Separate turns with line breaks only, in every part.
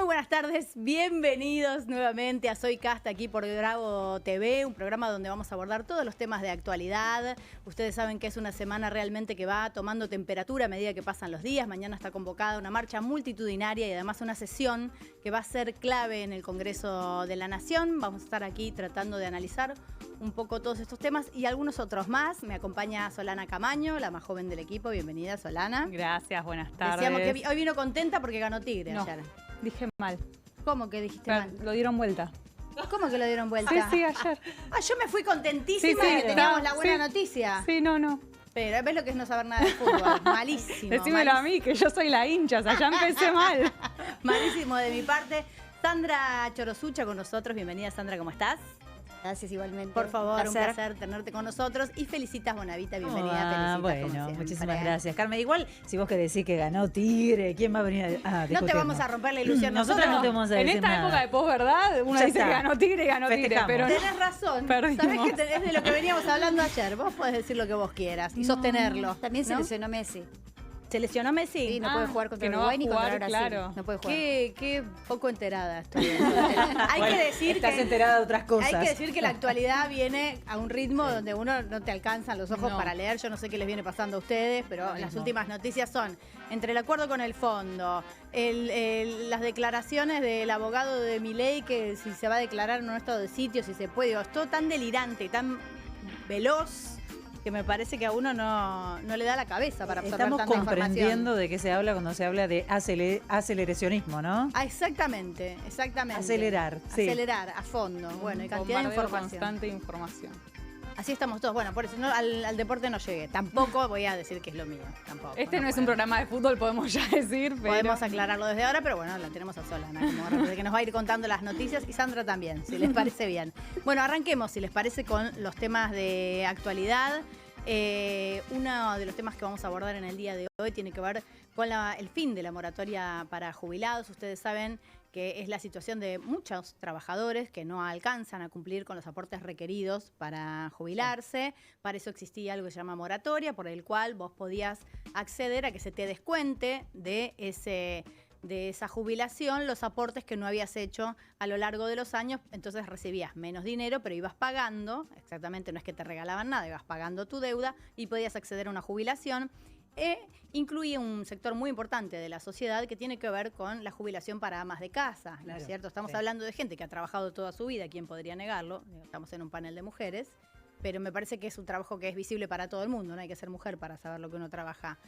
buenas tardes, bienvenidos nuevamente a Soy Casta aquí por Bravo TV, un programa donde vamos a abordar todos los temas de actualidad. Ustedes saben que es una semana realmente que va tomando temperatura a medida que pasan los días. Mañana está convocada una marcha multitudinaria y además una sesión que va a ser clave en el Congreso de la Nación. Vamos a estar aquí tratando de analizar un poco todos estos temas y algunos otros más. Me acompaña Solana Camaño, la más joven del equipo. Bienvenida, Solana.
Gracias, buenas tardes.
Decíamos que hoy vino contenta porque ganó Tigre ayer.
Dije mal.
¿Cómo que dijiste mal?
Lo dieron vuelta.
¿Cómo que lo dieron vuelta?
Sí, ayer.
Ah, yo me fui contentísima de que teníamos la buena noticia.
Sí, no.
Pero ves lo que es no saber nada de fútbol. Malísimo.
Decímelo a mí, que yo soy la hincha, o sea, ya empecé mal.
Malísimo de mi parte. Sandra Chorosucha con nosotros. Bienvenida, Sandra, ¿cómo estás?
Gracias, igualmente.
Por favor, un placer tenerte con nosotros. Y Felicitas Bonavita, bienvenida.
Bueno, muchísimas gracias, Carmen. Igual, si vos querés decir que ganó Tigre, ¿quién va a venir a
no te vamos a romper la ilusión.
Nosotros no te vamos a decir
En esta
nada.
época de posverdad, uno dice que ganó Tigre, pero
tenés razón.
Perdimos.
Sabés que es de lo que veníamos hablando ayer. Vos podés decir lo que vos quieras y sostenerlo.
También se lesionó Messi.
¿Se lesionó Messi?
Sí, no puede jugar contra
que no
Uruguay
va a
ni contra
jugar,
Brasil.
claro.
No puede jugar.
Qué poco enterada estoy. Hay que decir
estás
que
enterada de otras cosas.
Hay que decir que la actualidad viene a un ritmo donde uno no te alcanzan los ojos para leer. Yo no sé qué les viene pasando a ustedes, pero las últimas noticias son entre el acuerdo con el fondo, las declaraciones del abogado de Milei que si se va a declarar en un estado de sitio, si se puede. Es todo tan delirante, tan veloz, que me parece que a uno no le da la cabeza para absorber
Estamos
tanta
comprendiendo
información.
de qué se habla cuando se habla de aceleracionismo, ¿no?
Ah, exactamente.
Acelerar, sí.
Acelerar a fondo. Bueno, y cantidad de información.
Constante información.
Así estamos todos. Bueno, por eso al deporte no llegué. Tampoco voy a decir que es lo mío. Tampoco.
Este no es un programa de fútbol, podemos ya decir, pero...
Podemos aclararlo desde ahora, pero bueno, la tenemos a Solana, como que nos va a ir contando las noticias, y Sandra también, si les parece bien. Bueno, arranquemos, si les parece, con los temas de actualidad. Uno de los temas que vamos a abordar en el día de hoy tiene que ver con el fin de la moratoria para jubilados. Ustedes saben que es la situación de muchos trabajadores que no alcanzan a cumplir con los aportes requeridos para jubilarse. Para eso existía algo que se llama moratoria, por el cual vos podías acceder a que se te descuente de esa jubilación los aportes que no habías hecho a lo largo de los años. Entonces recibías menos dinero, pero ibas pagando, exactamente, no es que te regalaban nada, ibas pagando tu deuda y podías acceder a una jubilación. Incluye un sector muy importante de la sociedad que tiene que ver con la jubilación para amas de casa, ¿no es cierto? Estamos hablando de gente que ha trabajado toda su vida, ¿quién podría negarlo? Estamos en un panel de mujeres, pero me parece que es un trabajo que es visible para todo el mundo, no hay que ser mujer para saber lo que uno trabaja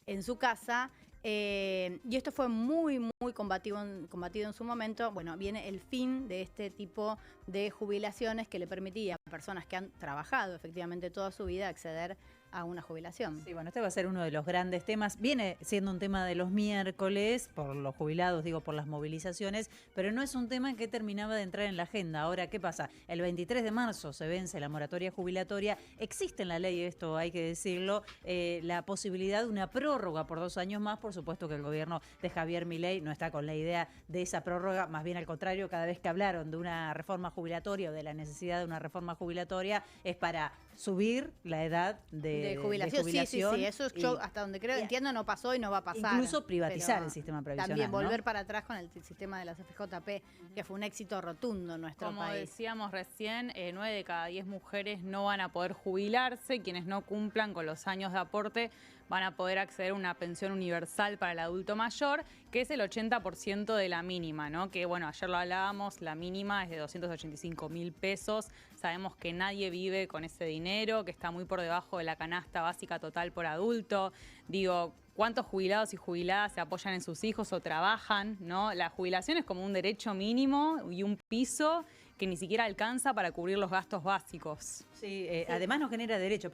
en su casa. Y esto fue muy combatido en su momento. Bueno, viene el fin de este tipo de jubilaciones que le permitía a personas que han trabajado efectivamente toda su vida acceder a una jubilación.
Sí, bueno, este va a ser uno de los grandes temas. Viene siendo un tema de los miércoles, por los jubilados, digo, por las movilizaciones, pero no es un tema que terminaba de entrar en la agenda. Ahora, ¿qué pasa? El 23 de marzo se vence la moratoria jubilatoria. Existe en la ley, esto hay que decirlo, la posibilidad de una prórroga por 2 años más. Por supuesto que el gobierno de Javier Milei no está con la idea de esa prórroga, más bien al contrario, cada vez que hablaron de una reforma jubilatoria o de la necesidad de una reforma jubilatoria es para subir la edad de jubilación.
Sí, eso yo hasta donde entiendo no pasó y no va a pasar.
Incluso privatizar el sistema previsional.
También volver
¿no?
para atrás con el sistema de las FJP, que fue un éxito rotundo en nuestro país.
Como decíamos recién, 9 de cada 10 mujeres no van a poder jubilarse. Quienes no cumplan con los años de aporte van a poder acceder a una pensión universal para el adulto mayor, que es el 80% de la mínima, ¿no? Que bueno, ayer lo hablábamos, la mínima es de 285.000 pesos. Sabemos que nadie vive con ese dinero, que está muy por debajo de la canasta básica total por adulto. Digo, ¿cuántos jubilados y jubiladas se apoyan en sus hijos o trabajan, ¿no? La jubilación es como un derecho mínimo y un piso que ni siquiera alcanza para cubrir los gastos básicos.
Sí, además no genera derecho,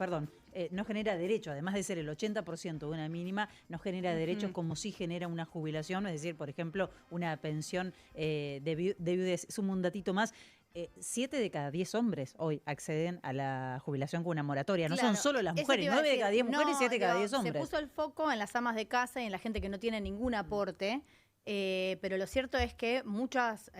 no genera derecho, además de ser el 80% de una mínima, no genera derecho como si genera una jubilación, es decir, por ejemplo, una pensión de viudez. Es un datito más. 7 de cada 10 hombres hoy acceden a la jubilación con una moratoria. No son solo las mujeres, 9 de cada 10 mujeres, 7 de cada 10 hombres.
Se puso el foco en las amas de casa y en la gente que no tiene ningún aporte. Pero lo cierto es que muchos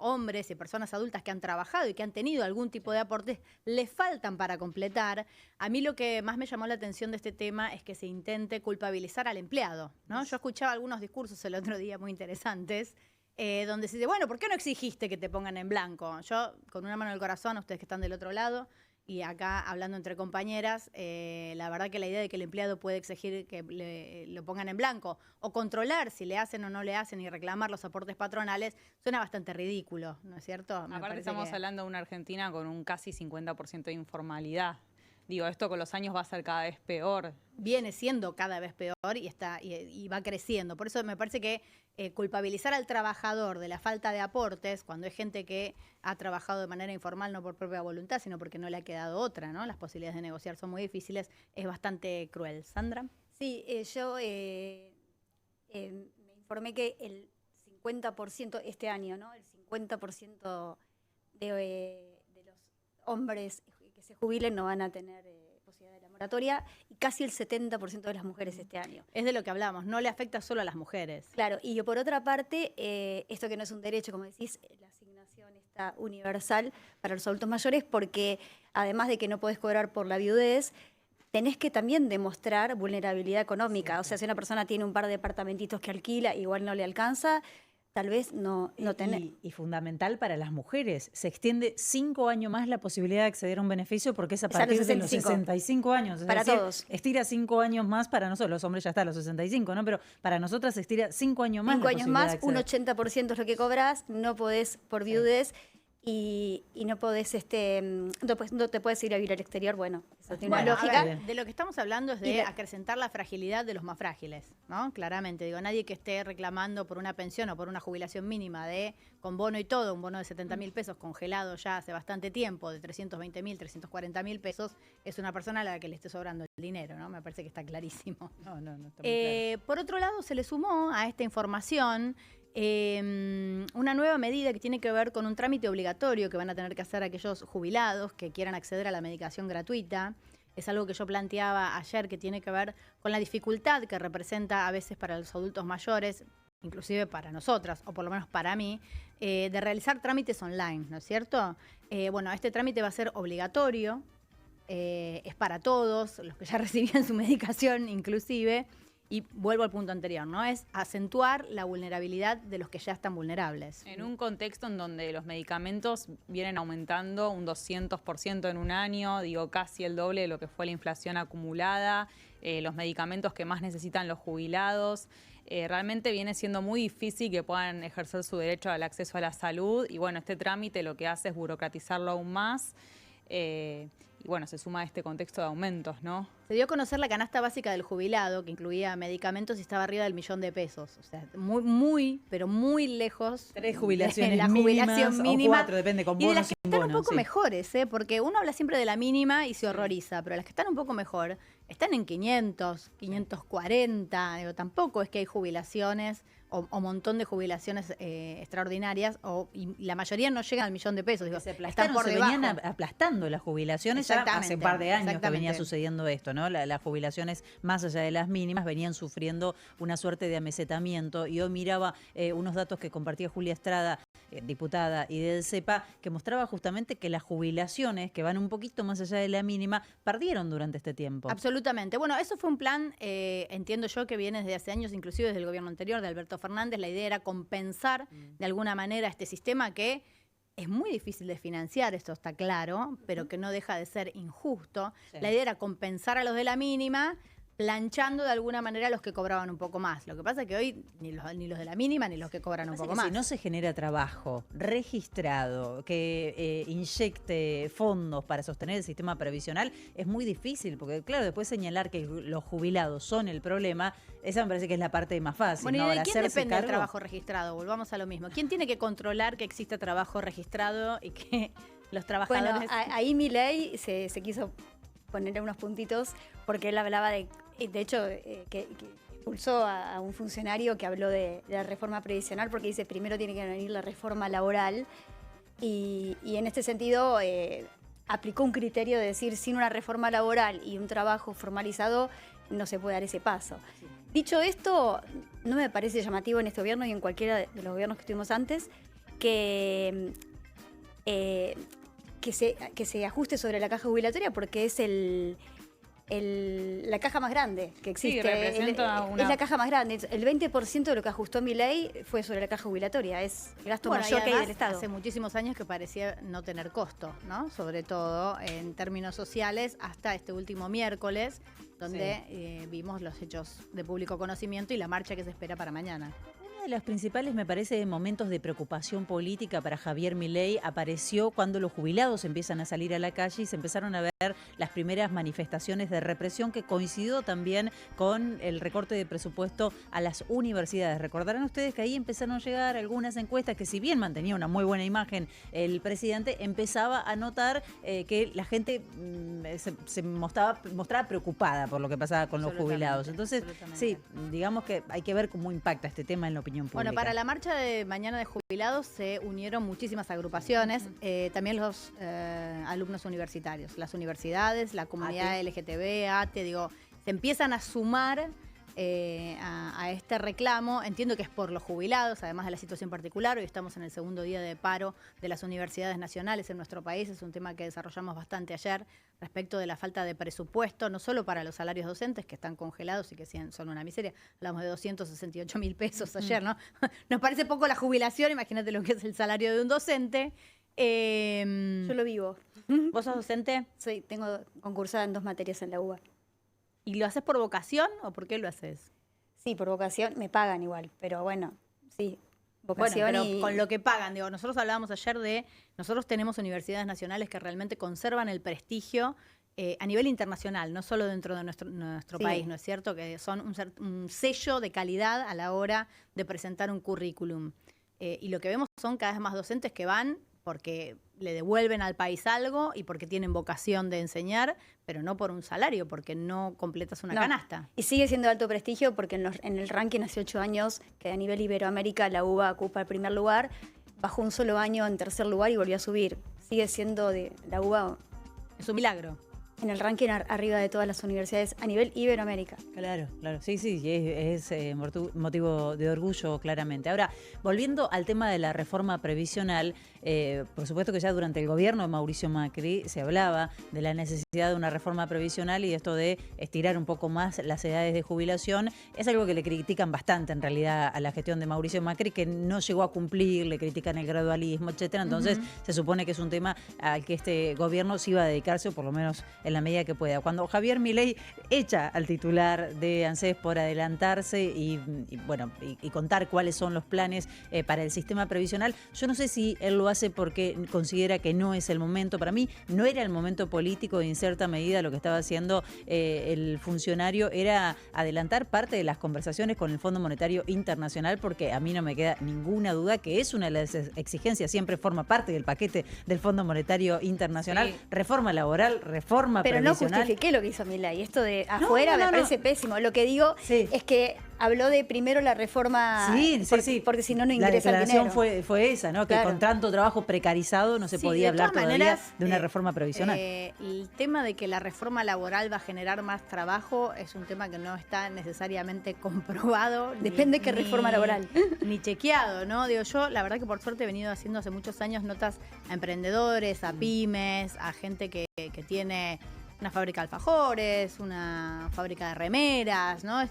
hombres y personas adultas que han trabajado y que han tenido algún tipo de aportes les faltan para completar. A mí lo que más me llamó la atención de este tema es que se intente culpabilizar al empleado, ¿no? Yo escuchaba algunos discursos el otro día muy interesantes donde se dice, bueno, ¿por qué no exigiste que te pongan en blanco? Yo, con una mano en el corazón, ustedes que están del otro lado, y acá hablando entre compañeras, la verdad que la idea de que el empleado puede exigir que lo pongan en blanco o controlar si le hacen o no le hacen y reclamar los aportes patronales suena bastante ridículo, ¿no es cierto? Me
Aparte
parece
estamos
que
hablando de una Argentina con un casi 50% de informalidad. Digo, esto con los años va a ser cada vez peor.
viene siendo cada vez peor y va creciendo. Por eso me parece que culpabilizar al trabajador de la falta de aportes, cuando es gente que ha trabajado de manera informal, no por propia voluntad, sino porque no le ha quedado otra, ¿no? Las posibilidades de negociar son muy difíciles, es bastante cruel. ¿Sandra?
Sí, yo me informé que el 50% este año, ¿no? El 50% de los hombres que se jubilen no van a tener posibilidad de la moratoria y casi el 70% de las mujeres este año.
Es de lo que hablamos, no le afecta solo a las mujeres.
Claro, y por otra parte, esto que no es un derecho, como decís, la asignación está universal para los adultos mayores porque además de que no podés cobrar por la viudez, tenés que también demostrar vulnerabilidad económica. Sí. O sea, si una persona tiene un par de departamentitos que alquila, igual no le alcanza, tal vez no tenés.
Y fundamental para las mujeres, se extiende 5 años más la posibilidad de acceder a un beneficio porque es a partir de los 65 años. Es
para
decir,
todos.
Estira 5 años más para nosotros, los hombres ya están a los 65, ¿no? Pero para nosotras se estira 5 años más.
5 años más, un 80% es lo que cobras, no podés por viudez. Sí. Y no podés, no te puedes ir a vivir al exterior, bueno, eso tiene una lógica.
Ver, de lo que estamos hablando es de acrecentar la fragilidad de los más frágiles, ¿no? Claramente, digo, nadie que esté reclamando por una pensión o por una jubilación mínima con bono y todo, un bono de 70.000 pesos congelado ya hace bastante tiempo, de 320.000, 340.000 pesos, es una persona a la que le esté sobrando el dinero, ¿no? Me parece que está clarísimo.
No está muy claro.
Por otro lado, se le sumó a esta información una nueva medida que tiene que ver con un trámite obligatorio que van a tener que hacer aquellos jubilados que quieran acceder a la medicación gratuita. Es algo que yo planteaba ayer que tiene que ver con la dificultad que representa a veces para los adultos mayores, inclusive para nosotras, o por lo menos para mí, de realizar trámites online, ¿no es cierto? Bueno, este trámite va a ser obligatorio, es para todos, los que ya recibían su medicación inclusive. Y vuelvo al punto anterior, ¿no? Es acentuar la vulnerabilidad de los que ya están vulnerables.
En un contexto en donde los medicamentos vienen aumentando un 200% en un año, digo, casi el doble de lo que fue la inflación acumulada, los medicamentos que más necesitan los jubilados, realmente viene siendo muy difícil que puedan ejercer su derecho al acceso a la salud y bueno, este trámite lo que hace es burocratizarlo aún más. Y bueno, se suma a este contexto de aumentos, ¿no?
Se dio a conocer la canasta básica del jubilado, que incluía medicamentos y estaba arriba del $1.000.000. O sea, pero muy lejos.
3 jubilaciones
de la jubilación mínima.
O 4, depende, con bonos.
Y de las que están
bonos,
un poco mejores, porque uno habla siempre de la mínima y se horroriza, pero las que están un poco mejor están en 500, 540. Digo, tampoco es que hay jubilaciones o montón de jubilaciones extraordinarias y la mayoría no llegan al $1.000.000. Digo, están por debajo.
Se venían aplastando las jubilaciones ya hace un par de años que venía sucediendo esto, ¿no? Las jubilaciones más allá de las mínimas venían sufriendo una suerte de amesetamiento y hoy miraba unos datos que compartía Julia Estrada, diputada y del CEPA, que mostraba justamente que las jubilaciones que van un poquito más allá de la mínima perdieron durante este tiempo.
Absolutamente. Bueno, eso fue un plan, entiendo yo, que viene desde hace años, inclusive desde el gobierno anterior de Alberto Fernández. La idea era compensar de alguna manera este sistema que es muy difícil de financiar, esto está claro, pero que no deja de ser injusto. Sí. La idea era compensar a los de la mínima, planchando de alguna manera a los que cobraban un poco más. Lo que pasa es que hoy ni los de la mínima ni los que cobran un poco más.
Si no se genera trabajo registrado que inyecte fondos para sostener el sistema previsional, es muy difícil, porque claro, después señalar que los jubilados son el problema, esa me parece que es la parte más fácil.
Bueno,
¿no?
¿y de quién depende el trabajo registrado? Volvamos a lo mismo. ¿Quién tiene que controlar que exista trabajo registrado y que los trabajadores...
Bueno, ahí Milei se quiso poner unos puntitos porque él hablaba de hecho, que expulsó a un funcionario que habló de la reforma previsional porque dice primero tiene que venir la reforma laboral y en este sentido aplicó un criterio de decir sin una reforma laboral y un trabajo formalizado no se puede dar ese paso. Sí. Dicho esto, no me parece llamativo en este gobierno y en cualquiera de los gobiernos que estuvimos antes que se ajuste sobre la caja jubilatoria porque es el la caja más grande que existe.
Sí, representa
Es la caja más grande. El 20% de lo que ajustó Milei fue sobre la caja jubilatoria. Es el gasto mayor que hay del Estado.
Hace muchísimos años que parecía no tener costo, ¿no? Sobre todo en términos sociales, hasta este último miércoles, donde vimos los hechos de público conocimiento y la marcha que se espera para mañana.
Uno de los principales, me parece, momentos de preocupación política para Javier Milei apareció cuando los jubilados empiezan a salir a la calle y se empezaron a ver las primeras manifestaciones de represión, que coincidió también con el recorte de presupuesto a las universidades. Recordarán ustedes que ahí empezaron a llegar algunas encuestas que, si bien mantenía una muy buena imagen el presidente, empezaba a notar que la gente se mostraba preocupada por lo que pasaba con los jubilados. Entonces, sí, digamos que hay que ver cómo impacta este tema en la opinión pública.
Bueno, para la marcha de mañana de jubilados se unieron muchísimas agrupaciones, también los alumnos universitarios, las universidades, la comunidad LGTB, ATE, digo, se empiezan a sumar a este reclamo. Entiendo que es por los jubilados, además de la situación particular. Hoy estamos en el segundo día de paro de las universidades nacionales en nuestro país. Es un tema que desarrollamos bastante ayer respecto de la falta de presupuesto, no solo para los salarios docentes, que están congelados y que son una miseria. Hablamos de 268.000 pesos ayer, ¿no? Nos parece poco la jubilación, imagínate lo que es el salario de un docente.
Yo lo vivo.
¿Vos sos docente?
Sí, tengo concursada en 2 materias en la UBA.
¿Y lo haces por vocación o por qué lo haces?
Sí, por vocación. Me pagan igual, pero bueno, sí. Vocación
bueno, pero con lo que pagan, digo, nosotros hablábamos ayer de, nosotros tenemos universidades nacionales que realmente conservan el prestigio a nivel internacional, no solo dentro de nuestro país, ¿no es cierto? Que son un sello de calidad a la hora de presentar un currículum. Y lo que vemos son cada vez más docentes que van porque le devuelven al país algo y porque tienen vocación de enseñar, pero no por un salario, porque no completas una canasta.
Y sigue siendo de alto prestigio porque en el ranking hace 8 años que a nivel Iberoamérica la UBA ocupa el primer lugar, bajó un solo año en tercer lugar y volvió a subir. Sigue siendo la UBA...
Es un milagro.
En el ranking arriba de todas las universidades a nivel Iberoamérica.
Claro, claro. Sí, es motivo de orgullo, claramente. Ahora, volviendo al tema de la reforma previsional, por supuesto que ya durante el gobierno de Mauricio Macri se hablaba de la necesidad de una reforma previsional y esto de estirar un poco más las edades de jubilación. Es algo que le critican bastante, en realidad, a la gestión de Mauricio Macri, que no llegó a cumplir, le critican el gradualismo, etcétera. Entonces, se supone que es un tema al que este gobierno sí iba a dedicarse, o por lo menos en la medida que pueda. Cuando Javier Milei echa al titular de ANSES por adelantarse y contar cuáles son los planes para el sistema previsional, yo no sé si él lo hace porque considera que no es el momento. Para mí no era el momento político, y en cierta medida lo que estaba haciendo el funcionario era adelantar parte de las conversaciones con el Fondo Monetario Internacional, porque a mí no me queda ninguna duda que es una de las exigencias, siempre forma parte del paquete del Fondo Monetario Internacional, reforma laboral, reforma previsional.
No justifiqué lo que hizo Milei. Esto de afuera me parece pésimo. Lo que digo es que habló de primero la reforma, porque si no, no ingresa el dinero.
La declaración fue esa, ¿no? Que con tanto trabajo precarizado no se podía hablar todavía de una reforma previsional.
El tema de que la reforma laboral va a generar más trabajo es un tema que no está necesariamente comprobado.
Depende de qué reforma laboral.
Ni chequeado, ¿no? Digo, yo la verdad que por suerte he venido haciendo hace muchos años notas a emprendedores, a pymes, a gente que tiene una fábrica de alfajores, una fábrica de remeras, ¿no?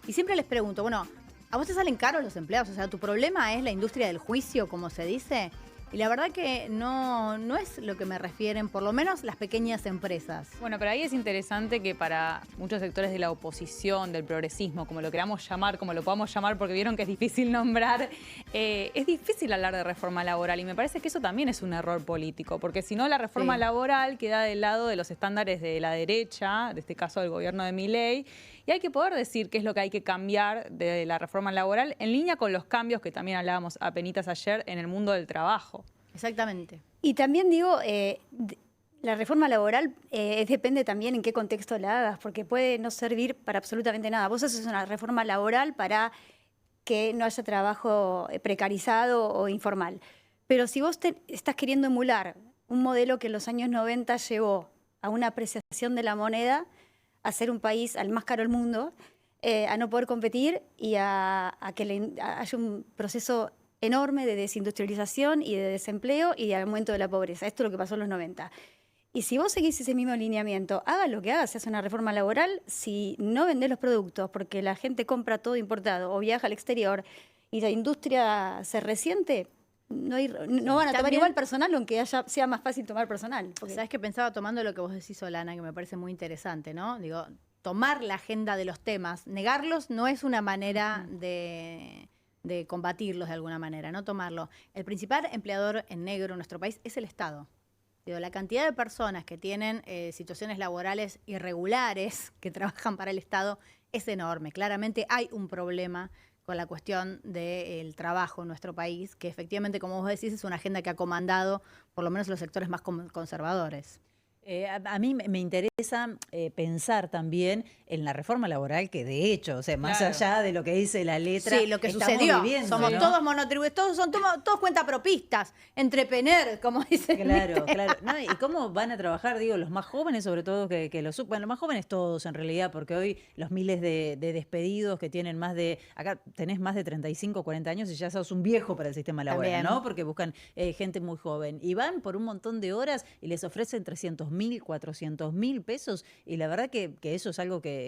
Y siempre les pregunto, bueno, ¿a vos te salen caros los empleados? O sea, ¿tu problema es la industria del juicio, como se dice? Y la verdad que no es lo que me refieren, por lo menos las pequeñas empresas.
Bueno, pero ahí es interesante que para muchos sectores de la oposición, del progresismo, como lo queramos llamar, como lo podamos llamar, porque vieron que es difícil nombrar, es difícil hablar de reforma laboral. Y me parece que eso también es un error político, porque si no, la reforma laboral queda del lado de los estándares de la derecha, de este caso del gobierno de Milei, y hay que poder decir qué es lo que hay que cambiar de la reforma laboral en línea con los cambios que también hablábamos apenitas ayer en el mundo del trabajo.
Exactamente.
Y también digo, la reforma laboral depende también en qué contexto la hagas, porque puede no servir para absolutamente nada. Vos haces una reforma laboral para que no haya trabajo precarizado o informal. Pero si vos estás queriendo emular un modelo que en los años 90 llevó a una apreciación de la moneda, a ser un país al más caro del mundo, a no poder competir y a que haya un proceso enorme de desindustrialización y de desempleo y de aumento de la pobreza. Esto es lo que pasó en los 90. Y si vos seguís ese mismo lineamiento, haga lo que hagas, se hace una reforma laboral, si no vendés los productos porque la gente compra todo importado o viaja al exterior y la industria se resiente, no van a tomar
También-
igual personal, aunque sea más fácil tomar personal. Porque
¿Sabes qué pensaba tomando lo que vos decís, Solana, que me parece muy interesante, ¿no? Digo, tomar la agenda de los temas, negarlos no es una manera de combatirlos de alguna manera, no tomarlo. El principal empleador en negro en nuestro país es el Estado. Digo, la cantidad de personas que tienen situaciones laborales irregulares que trabajan para el Estado es enorme. Claramente hay un problema con la cuestión del trabajo en nuestro país, que efectivamente, como vos decís, es una agenda que ha comandado por lo menos los sectores más conservadores.
A mí me interesa pensar también en la reforma laboral, que de hecho, o sea, más
Claro.
allá de lo que dice la letra,
Sí, lo que
estamos
sucedió.
viviendo,
Somos
¿no?
todos monotributistas, todos cuentapropistas, entrepener, como dicen.
Claro,
¿viste?
claro. No, ¿y cómo van a trabajar, digo, los más jóvenes, sobre todo, bueno, los más jóvenes todos en realidad, porque hoy los miles de despedidos que tienen acá tenés más de 35, 40 años y ya sos un viejo para el sistema laboral,
También.
¿no? Porque buscan gente muy joven. Y van por un montón de horas y les ofrecen 300.000, 400.000 pesos. Y la verdad que eso es algo que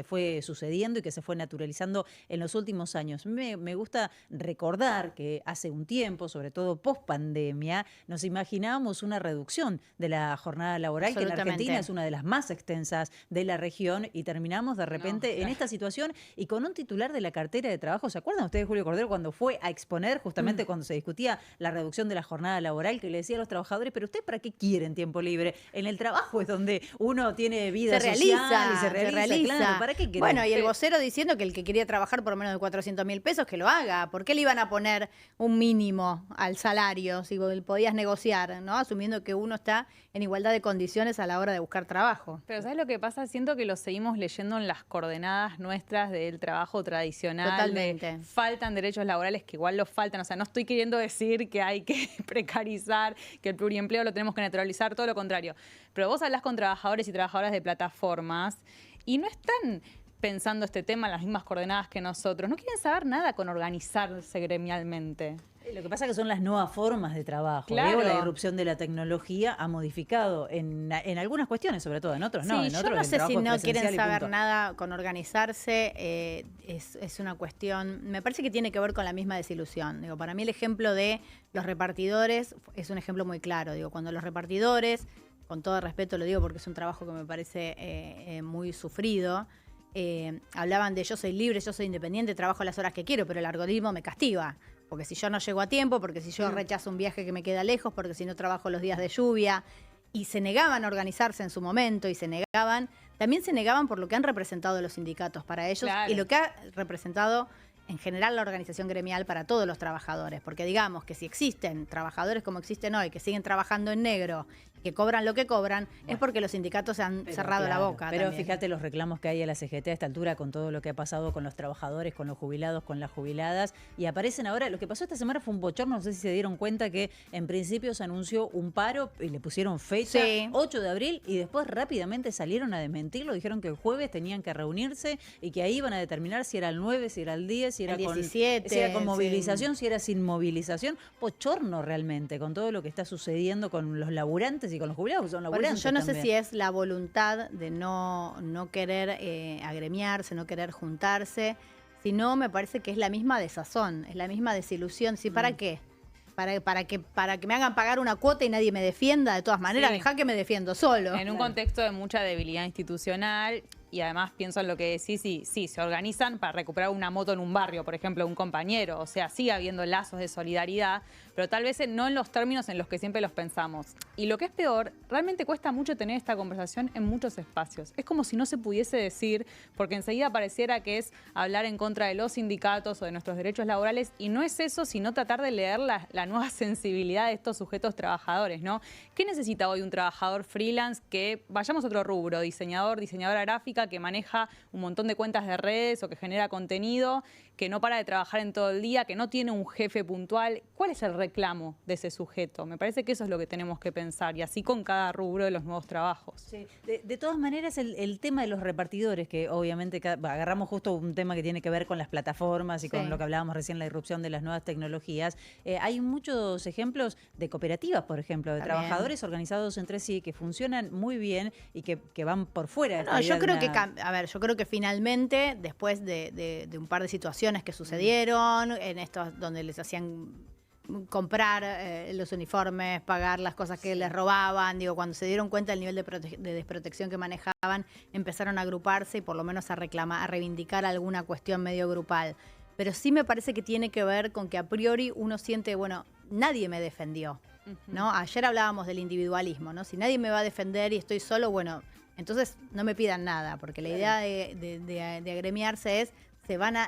fue sucediendo y que se fue naturalizando en los últimos años. Me gusta recordar que hace un tiempo, sobre todo post pandemia, nos imaginábamos una reducción de la jornada laboral, que en
Absolutamente.
Argentina es una de las más extensas de la región, y terminamos de repente en
claro.
esta situación y con un titular de la cartera de trabajo. ¿Se acuerdan ustedes, Julio Cordero, cuando fue a exponer justamente cuando se discutía la reducción de la jornada laboral, que le decía a los trabajadores, pero ustedes para qué quieren tiempo libre? En el trabajo es donde uno tiene vida
Se
social
realiza,
y se realiza. Claro, ¿para qué quieren?
Bueno, y el vocero diciendo que el que quería trabajar por menos de 400.000 pesos, que lo haga. ¿Por qué le iban a poner un mínimo al salario si podías negociar, ¿no? Asumiendo que uno está en igualdad de condiciones a la hora de buscar trabajo.
Pero ¿sabes lo que pasa? Siento que lo seguimos leyendo en las coordenadas nuestras del trabajo tradicional.
Totalmente.
Faltan derechos laborales, que igual los faltan. O sea, no estoy queriendo decir que hay que precarizar, que el pluriempleo lo tenemos que naturalizar, todo lo contrario. Pero vos hablás con trabajadores y trabajadoras de plataformas y no están pensando este tema en las mismas coordenadas que nosotros. No quieren saber nada con organizarse gremialmente.
Lo que pasa es que son las nuevas formas de trabajo.
Claro.
Digo, la irrupción de la tecnología ha modificado en algunas cuestiones, sobre todo, en otros no.
Sí,
En
yo
otros
no
el
sé
trabajo
si
es
no
presencial
quieren
y
saber
punto.
nada con organizarse, es una cuestión, me parece que tiene que ver con la misma desilusión. Digo, para mí el ejemplo de los repartidores es un ejemplo muy claro. Digo, cuando los repartidores, con todo respeto lo digo porque es un trabajo que me parece muy sufrido, hablaban de yo soy libre, yo soy independiente, trabajo las horas que quiero, pero el algoritmo me castiga. Porque si yo no llego a tiempo, porque si yo rechazo un viaje que me queda lejos, porque si no trabajo los días de lluvia. Y se negaban a organizarse en su momento y también se negaban por lo que han representado los sindicatos para ellos
Claro.
y lo que ha representado en general la organización gremial para todos los trabajadores. Porque digamos que si existen trabajadores como existen hoy, que siguen trabajando en negro, que cobran lo que cobran, es porque los sindicatos se han
Pero
cerrado la
claro,
boca.
Pero
también.
fíjate los reclamos que hay a la CGT a esta altura con todo lo que ha pasado con los trabajadores, con los jubilados, con las jubiladas. Y aparecen ahora, lo que pasó esta semana fue un bochorno, no sé si se dieron cuenta que en principio se anunció un paro y le pusieron fecha,
Sí.
8 de abril, y después rápidamente salieron a desmentirlo, dijeron que el jueves tenían que reunirse y que ahí iban a determinar si era el 9, si era el 10, si era,
El
con,
17,
si era con
sí.
movilización, si era sin movilización. Bochorno realmente con todo lo que está sucediendo con los laburantes y con los jubilados, que son
Por eso
laburantes
yo no sé
también.
si es la voluntad de no querer agremiarse, no querer juntarse, sino me parece que es la misma desazón, es la misma desilusión. ¿Sí, para qué? Para que me hagan pagar una cuota y nadie me defienda, de todas maneras,
Sí.
dejá que me defiendo solo.
En un contexto de mucha debilidad institucional, y además pienso en lo que decís, sí, se organizan para recuperar una moto en un barrio, por ejemplo, un compañero, o sea, sigue habiendo lazos de solidaridad, pero tal vez no en los términos en los que siempre los pensamos. Y lo que es peor, realmente cuesta mucho tener esta conversación en muchos espacios. Es como si no se pudiese decir, porque enseguida pareciera que es hablar en contra de los sindicatos o de nuestros derechos laborales, y no es eso, sino tratar de leer la nueva sensibilidad de estos sujetos trabajadores, ¿no? ¿Qué necesita hoy un trabajador freelance que, vayamos a otro rubro, diseñadora gráfica, que maneja un montón de cuentas de redes o que genera contenido? que no para de trabajar en todo el día, que no tiene un jefe puntual. ¿Cuál es el reclamo de ese sujeto? Me parece que eso es lo que tenemos que pensar, y así con cada rubro de los nuevos trabajos.
Sí. De todas maneras, el tema de los repartidores, que obviamente agarramos justo un tema que tiene que ver con las plataformas y con lo que hablábamos recién, la irrupción de las nuevas tecnologías. Hay muchos ejemplos de cooperativas, por ejemplo, de trabajadores organizados entre sí que funcionan muy bien y que van por fuera.
No, yo creo yo creo que finalmente, después de un par de situaciones que sucedieron, en estos donde les hacían comprar los uniformes, pagar las cosas que les robaban, cuando se dieron cuenta del nivel de desprotección que manejaban, empezaron a agruparse y por lo menos a reclamar, a reivindicar alguna cuestión medio grupal. Pero sí me parece que tiene que ver con que a priori uno siente, bueno, nadie me defendió, ¿no? Ayer hablábamos del individualismo, ¿no? Si nadie me va a defender y estoy solo, bueno, entonces no me pidan nada, porque la idea de agremiarse es,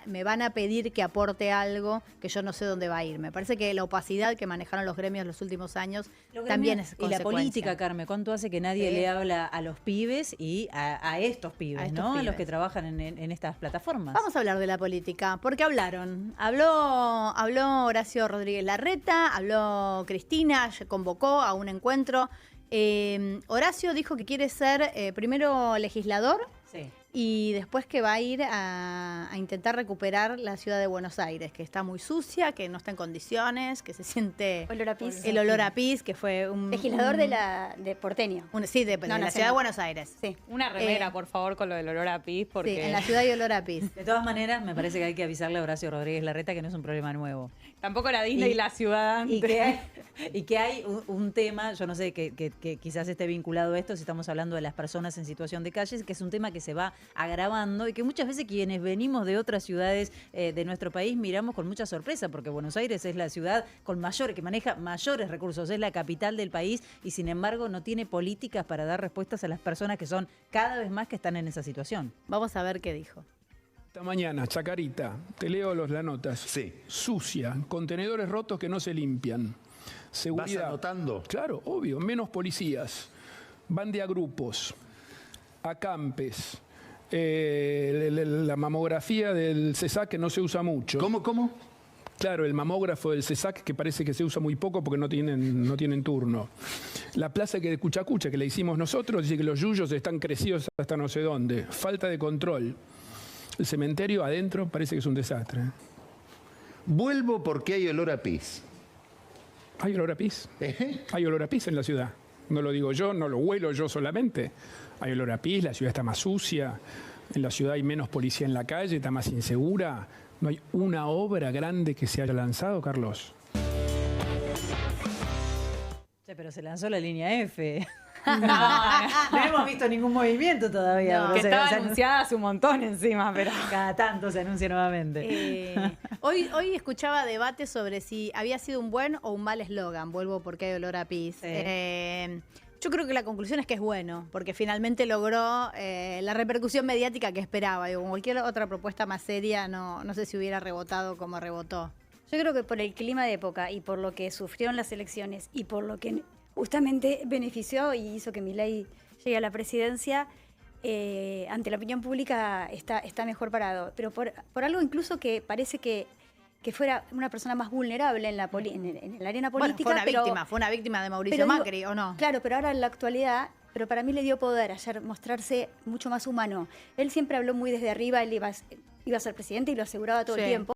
me van a pedir que aporte algo que yo no sé dónde va a ir. Me parece que la opacidad que manejaron los gremios los últimos años también es consecuencia.
Y la política, Carmen, ¿cuánto hace que nadie le habla a los pibes y a estos pibes, ¿no? A los que trabajan en estas plataformas.
Vamos a hablar de la política, porque habló Horacio Rodríguez Larreta, habló Cristina, convocó a un encuentro. Horacio dijo que quiere ser primero legislador.
Sí.
Y después que va a ir a intentar recuperar la ciudad de Buenos Aires, que está muy sucia, que no está en condiciones, que se siente
Olor a pis.
el olor a pis, que fue un...
Legislador de porteño.
de la ciudad de Buenos Aires.
Sí.
Una remera, por favor, con lo del olor a pis, porque...
Sí, en la ciudad hay olor a pis.
De todas maneras, me parece que hay que avisarle a Horacio Rodríguez Larreta que no es un problema nuevo.
Tampoco era Disney y la ciudad antes.
Y que hay un tema, yo no sé, que quizás esté vinculado a esto, si estamos hablando de las personas en situación de calle, que es un tema que se va agravando y que muchas veces quienes venimos de otras ciudades de nuestro país miramos con mucha sorpresa, porque Buenos Aires es la ciudad que maneja mayores recursos, es la capital del país y sin embargo no tiene políticas para dar respuestas a las personas que son cada vez más que están en esa situación.
Vamos a ver qué dijo.
Esta mañana, Chacarita, te leo las notas.
Sí.
Sucia, contenedores rotos que no se limpian. Seguridad.
¿Vas anotando?
Claro, obvio, menos policías. Van de a grupos, acampes. La mamografía del CESAC que no se usa mucho.
¿Cómo?
Claro, el mamógrafo del CESAC que parece que se usa muy poco porque no tienen turno. La plaza de Cuchacucha que le hicimos nosotros dice que los yuyos están crecidos hasta no sé dónde. Falta de control. El cementerio adentro parece que es un desastre.
Vuelvo porque hay olor a pis.
¿Hay olor a pis? Hay olor a pis en la ciudad. No lo digo yo, no lo huelo yo solamente. Hay olor a pis, la ciudad está más sucia. En la ciudad hay menos policía en la calle, está más insegura. No hay una obra grande que se haya lanzado, Carlos.
Sí, pero se lanzó la línea F. No hemos visto ningún movimiento todavía.
No, que estaba anunciada hace un montón encima, pero...
Cada tanto se anuncia nuevamente.
Hoy escuchaba debate sobre si había sido un buen o un mal eslogan. Vuelvo porque hay olor a pis.
Sí.
Yo creo que la conclusión es que es bueno, porque finalmente logró la repercusión mediática que esperaba. Con cualquier otra propuesta más seria, no sé si hubiera rebotado como rebotó.
Yo creo que por el clima de época y por lo que sufrieron las elecciones y por lo que justamente benefició y hizo que Milei llegue a la presidencia, ante la opinión pública está mejor parado. Pero por algo incluso que parece que fuera una persona más vulnerable en la arena política.
Bueno, fue una víctima de Mauricio Macri, ¿o no?
Claro, pero ahora en la actualidad, pero para mí le dio poder ayer mostrarse mucho más humano. Él siempre habló muy desde arriba, él iba a ser presidente y lo aseguraba todo el tiempo.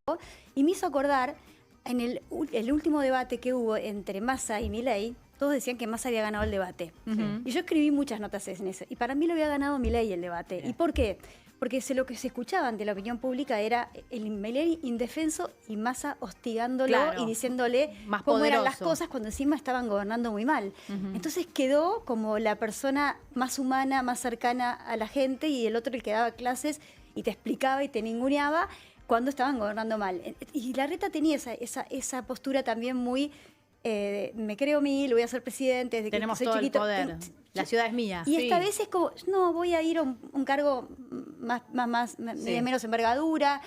Y me hizo acordar en el último debate que hubo entre Massa y Milei. Todos decían que Massa había ganado el debate. Y yo escribí muchas notas en eso. Y para mí lo había ganado Milei el debate. Bien. ¿Y por qué? Porque lo que se escuchaba ante la opinión pública era el Milei indefenso y Massa hostigándolo y diciéndole
más
cómo
poderoso.
eran las cosas cuando encima estaban gobernando muy mal. Entonces quedó como la persona más humana, más cercana a la gente, y el otro el que daba clases y te explicaba y te ninguneaba cuando estaban gobernando mal. Y Larreta tenía esa postura también muy... me creo lo voy a ser presidente desde
Tenemos
que soy
todo
chiquito.
el poder. La ciudad es mía.
Y esta vez es como, no, voy a ir a un cargo de menos envergadura,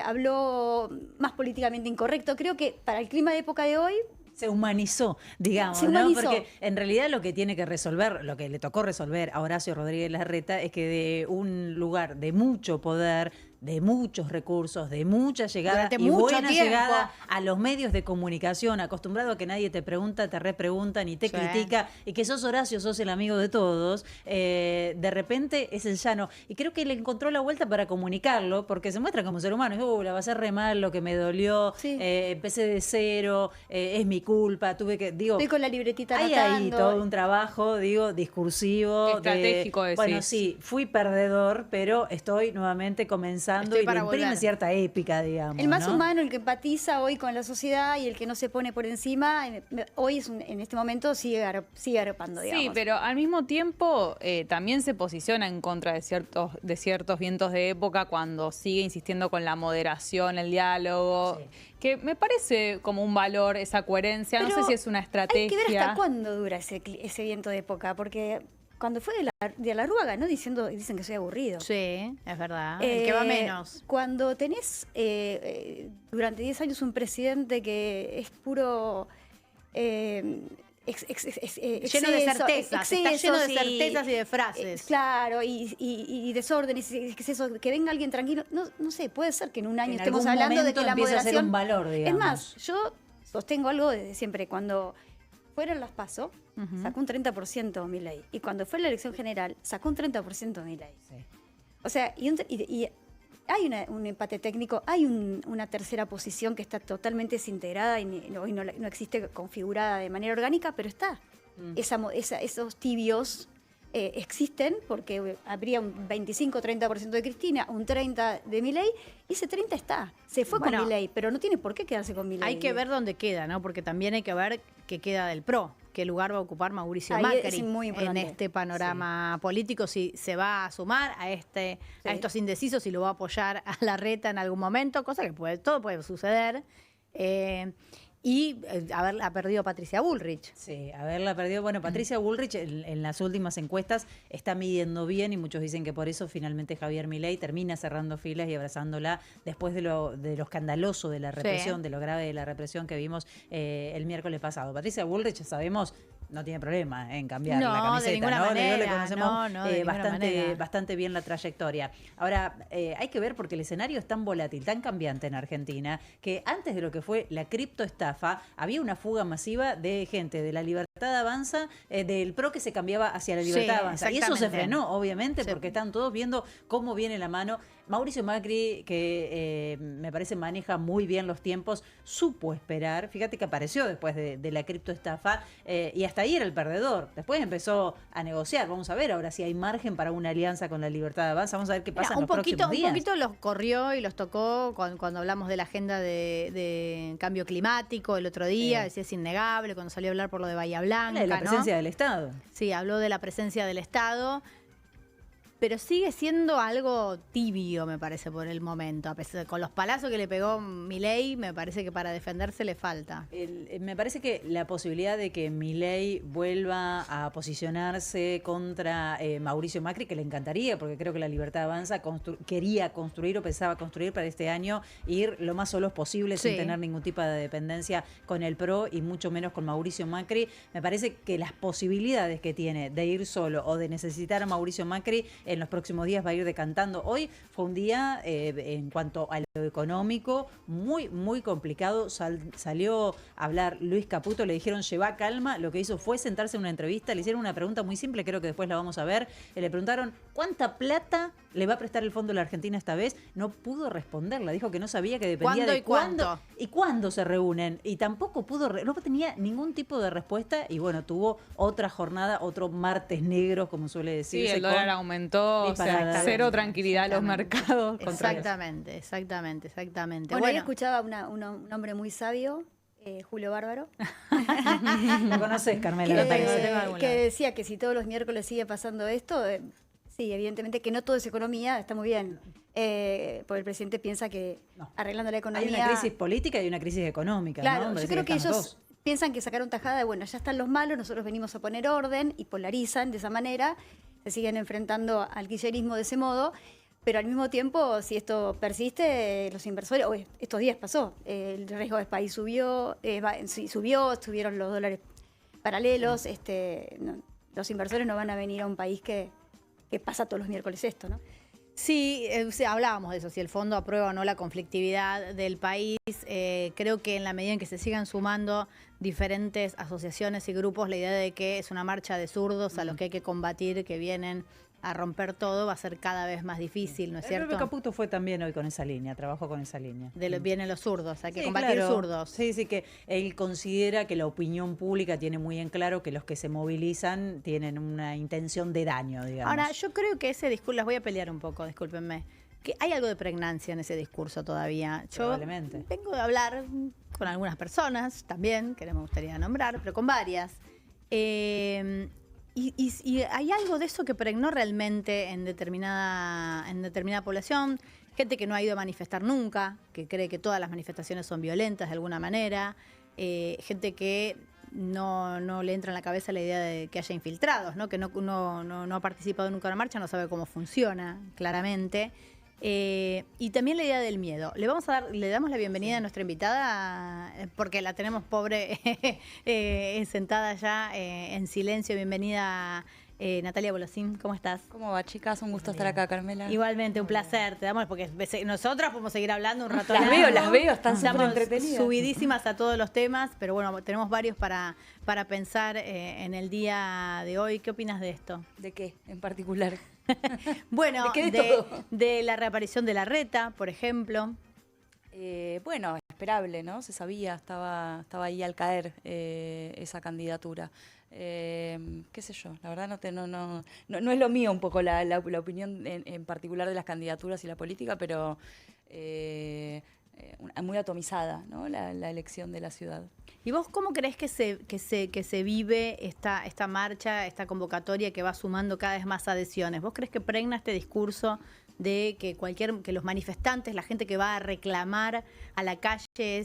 habló más políticamente incorrecto. Creo que para el clima de época de hoy...
Se humanizó, digamos,
Se humanizó.
¿no? Porque en realidad lo que tiene que resolver, lo que le tocó resolver a Horacio Rodríguez Larreta es que de un lugar de mucho poder, de muchos recursos, de mucha llegada
Durante
y
mucho
buena
tiempo.
llegada a los medios de comunicación, acostumbrado a que nadie te pregunta, te repregunta ni te
Sí.
critica y que sos Horacio, sos el amigo de todos, de repente es el llano. Y creo que le encontró la vuelta para comunicarlo, porque se muestra como ser humano, la va a hacer re mal lo que me dolió,
Sí.
empecé de cero, es mi culpa, tuve que, digo,
Estoy con la libretita
hay ahí
anotando.
todo un trabajo, digo, discursivo.
Estratégico, decís.
Bueno, sí, fui perdedor, pero estoy nuevamente comenzando
Estoy
y le
para
imprime
volver.
cierta épica, digamos.
El más
¿no?
humano, el que empatiza hoy con la sociedad y el que no se pone por encima, hoy en este momento sigue arropando, digamos.
Sí, pero al mismo tiempo también se posiciona en contra de ciertos vientos de época cuando sigue insistiendo con la moderación, el diálogo, que me parece como un valor esa coherencia. No
Pero
sé si es una estrategia.
Hay que ver hasta cuándo dura ese viento de época, porque cuando fue de la Rúa ganó dicen que soy aburrido.
Sí, es verdad. El que va menos.
Cuando tenés durante 10 años un presidente que es puro...
Lleno de certezas, está lleno de certezas y de frases.
Claro, y desórdenes, excesos, que venga alguien tranquilo. No sé, puede ser que en un año
En
estemos
algún
hablando de que
momento
la
empieza a ser
moderación...
un valor, digamos.
Es más, yo sostengo algo desde siempre. Cuando fueron las PASO, sacó un 30% Milei. Y cuando fue la elección general, sacó un 30% Milei.
Sí.
O sea, y hay un empate técnico, hay una tercera posición que está totalmente desintegrada y hoy no existe configurada de manera orgánica, pero está. Esos tibios existen porque habría un 25-30% de Cristina, un 30% de Milei, y ese 30% está. Se fue
Bueno,
con Milei, pero no tiene por qué quedarse con Milei.
Hay que ver dónde queda, ¿no? Porque también hay que ver qué queda del PRO, qué lugar va a ocupar Mauricio
Ahí
Macri
es muy
en
importante.
este panorama político, si se va a sumar a estos indecisos, si lo va a apoyar a Larreta en algún momento, cosa que todo puede suceder. Ha perdido Patricia Bullrich.
Sí, haberla perdido. Bueno, Patricia Bullrich en las últimas encuestas está midiendo bien y muchos dicen que por eso finalmente Javier Milei termina cerrando filas y abrazándola después de lo escandaloso de la represión, de lo grave de la represión que vimos el miércoles pasado. Patricia Bullrich, ya sabemos, no tiene problema en cambiar la camiseta,
de ninguna
¿no?
manera,
Le conocemos
de ninguna manera.
bastante bien la trayectoria. Ahora, hay que ver porque el escenario es tan volátil, tan cambiante en Argentina, que antes de lo que fue la criptoestafa, había una fuga masiva de gente de la Libertad Avanza, del PRO que se cambiaba hacia la Libertad Avanza. Y eso se
exactamente.
frenó, obviamente, porque están todos viendo cómo viene la mano. Mauricio Macri, que me parece maneja muy bien los tiempos, supo esperar. Fíjate que apareció después de la criptoestafa y hasta ahí era el perdedor. Después empezó a negociar. Vamos a ver ahora si hay margen para una alianza con la Libertad Avanza. Vamos a ver qué pasa en los próximos días.
Un poquito los corrió y los tocó cuando hablamos de la agenda de cambio climático el otro día, decía es innegable, cuando salió a hablar por lo de Bahía Blanca.
De la
¿no?
presencia del Estado.
Sí, habló de la presencia del Estado, pero sigue siendo algo tibio, me parece, por el momento. A pesar, con los palazos que le pegó Milei, me parece que para defenderse le falta.
Me parece que la posibilidad de que Milei vuelva a posicionarse contra Mauricio Macri, que le encantaría, porque creo que la Libertad Avanza quería construir o pensaba construir para este año, ir lo más solos posible sin tener ningún tipo de dependencia con el PRO y mucho menos con Mauricio Macri. Me parece que las posibilidades que tiene de ir solo o de necesitar a Mauricio Macri en los próximos días va a ir decantando. Hoy fue un día, en cuanto a lo económico, muy, muy complicado. Salió a hablar Luis Caputo, le dijeron lleva calma. Lo que hizo fue sentarse en una entrevista, le hicieron una pregunta muy simple, creo que después la vamos a ver. Le preguntaron ¿cuánta plata le va a prestar el Fondo de la Argentina esta vez? No pudo responderla, dijo que no sabía, que dependía de cuándo y cuándo se reúnen. Y tampoco no tenía ningún tipo de respuesta y bueno, tuvo otra jornada, otro martes negro, como suele decirse.
Sí, el dólar aumentó, o sea, cero tranquilidad a los mercados.
Exactamente.
Bueno, yo escuchaba un hombre muy sabio, Julio Bárbaro,
¿Lo conoces, Carmela? Me parece.
que decía que si todos los miércoles sigue pasando esto, sí, evidentemente que no todo es economía, está muy bien. Porque el presidente piensa que arreglando la economía...
Hay una crisis política y una crisis económica,
claro,
¿no?
yo creo que ellos piensan que sacaron tajada de, bueno, ya están los malos, nosotros venimos a poner orden y polarizan de esa manera, se siguen enfrentando al kirchnerismo de ese modo, pero al mismo tiempo, si esto persiste, los inversores, estos días pasó, el riesgo de país subió, subieron los dólares paralelos, los inversores no van a venir a un país que pasa todos los miércoles esto, ¿no?
Sí, hablábamos de eso, si el fondo aprueba o no la conflictividad del país. Creo que en la medida en que se sigan sumando diferentes asociaciones y grupos, la idea de que es una marcha de zurdos a los que hay que combatir, que vienen a romper todo, va a ser cada vez más difícil, ¿no es cierto?
Rubio Caputo fue también hoy con esa línea, trabajó con esa línea.
Vienen los zurdos, hay que
Sí,
combatir
claro.
zurdos.
Sí, sí, que él considera que la opinión pública tiene muy en claro que los que se movilizan tienen una intención de daño, digamos.
Ahora, yo creo que ese discurso, las voy a pelear un poco, discúlpenme, que hay algo de pregnancia en ese discurso todavía. Yo
Probablemente.
vengo de hablar con algunas personas también, que no me gustaría nombrar, pero con varias. Y hay algo de eso que pregnó realmente en determinada población. Gente que no ha ido a manifestar nunca, que cree que todas las manifestaciones son violentas de alguna manera. Gente que no le entra en la cabeza la idea de que haya infiltrados, ¿no? Que no ha participado nunca en una marcha, no sabe cómo funciona, claramente. Y también la idea del miedo. Le damos la bienvenida a nuestra invitada, porque la tenemos pobre sentada ya en silencio. Bienvenida, Natalia Bolosín, ¿cómo estás?
¿Cómo va, chicas? Un gusto estar acá, Carmela.
Igualmente, un placer. Te damos, porque nosotras podemos seguir hablando un rato.
Las veo, están súper
Estamos
entretenidas.
subidísimas a todos los temas, pero bueno, tenemos varios para pensar en el día de hoy. ¿Qué opinas de esto?
¿De qué en particular?
Bueno,
¿De qué de todo?
de la reaparición de Larreta, por ejemplo.
Bueno, esperable, ¿no? Se sabía, estaba ahí al caer esa candidatura. Qué sé yo, la verdad no es lo mío un poco la opinión en particular de las candidaturas y la política, pero muy atomizada, ¿no? La elección de la ciudad.
¿Y vos cómo crees que se vive esta marcha, esta convocatoria que va sumando cada vez más adhesiones? ¿Vos crees que pregna este discurso de que los manifestantes, la gente que va a reclamar a la calle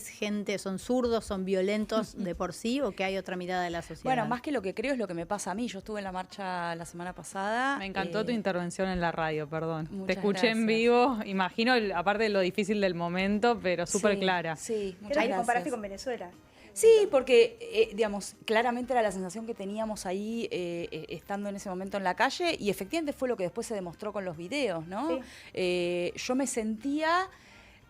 son zurdos, son violentos de por sí, o que hay otra mirada de la sociedad?
Bueno, más que lo que creo es lo que me pasa a mí. Yo estuve en la marcha la semana pasada.
Me encantó tu intervención en la radio, perdón.
Muchas
Te escuché en
gracias.
vivo, imagino, aparte de lo difícil del momento, pero súper clara.
Sí, muchas
Pero ahí
gracias.
comparaste con Venezuela.
Sí, porque, digamos, claramente era la sensación que teníamos ahí estando en ese momento en la calle y efectivamente fue lo que después se demostró con los videos, ¿no?
Sí.
Yo me sentía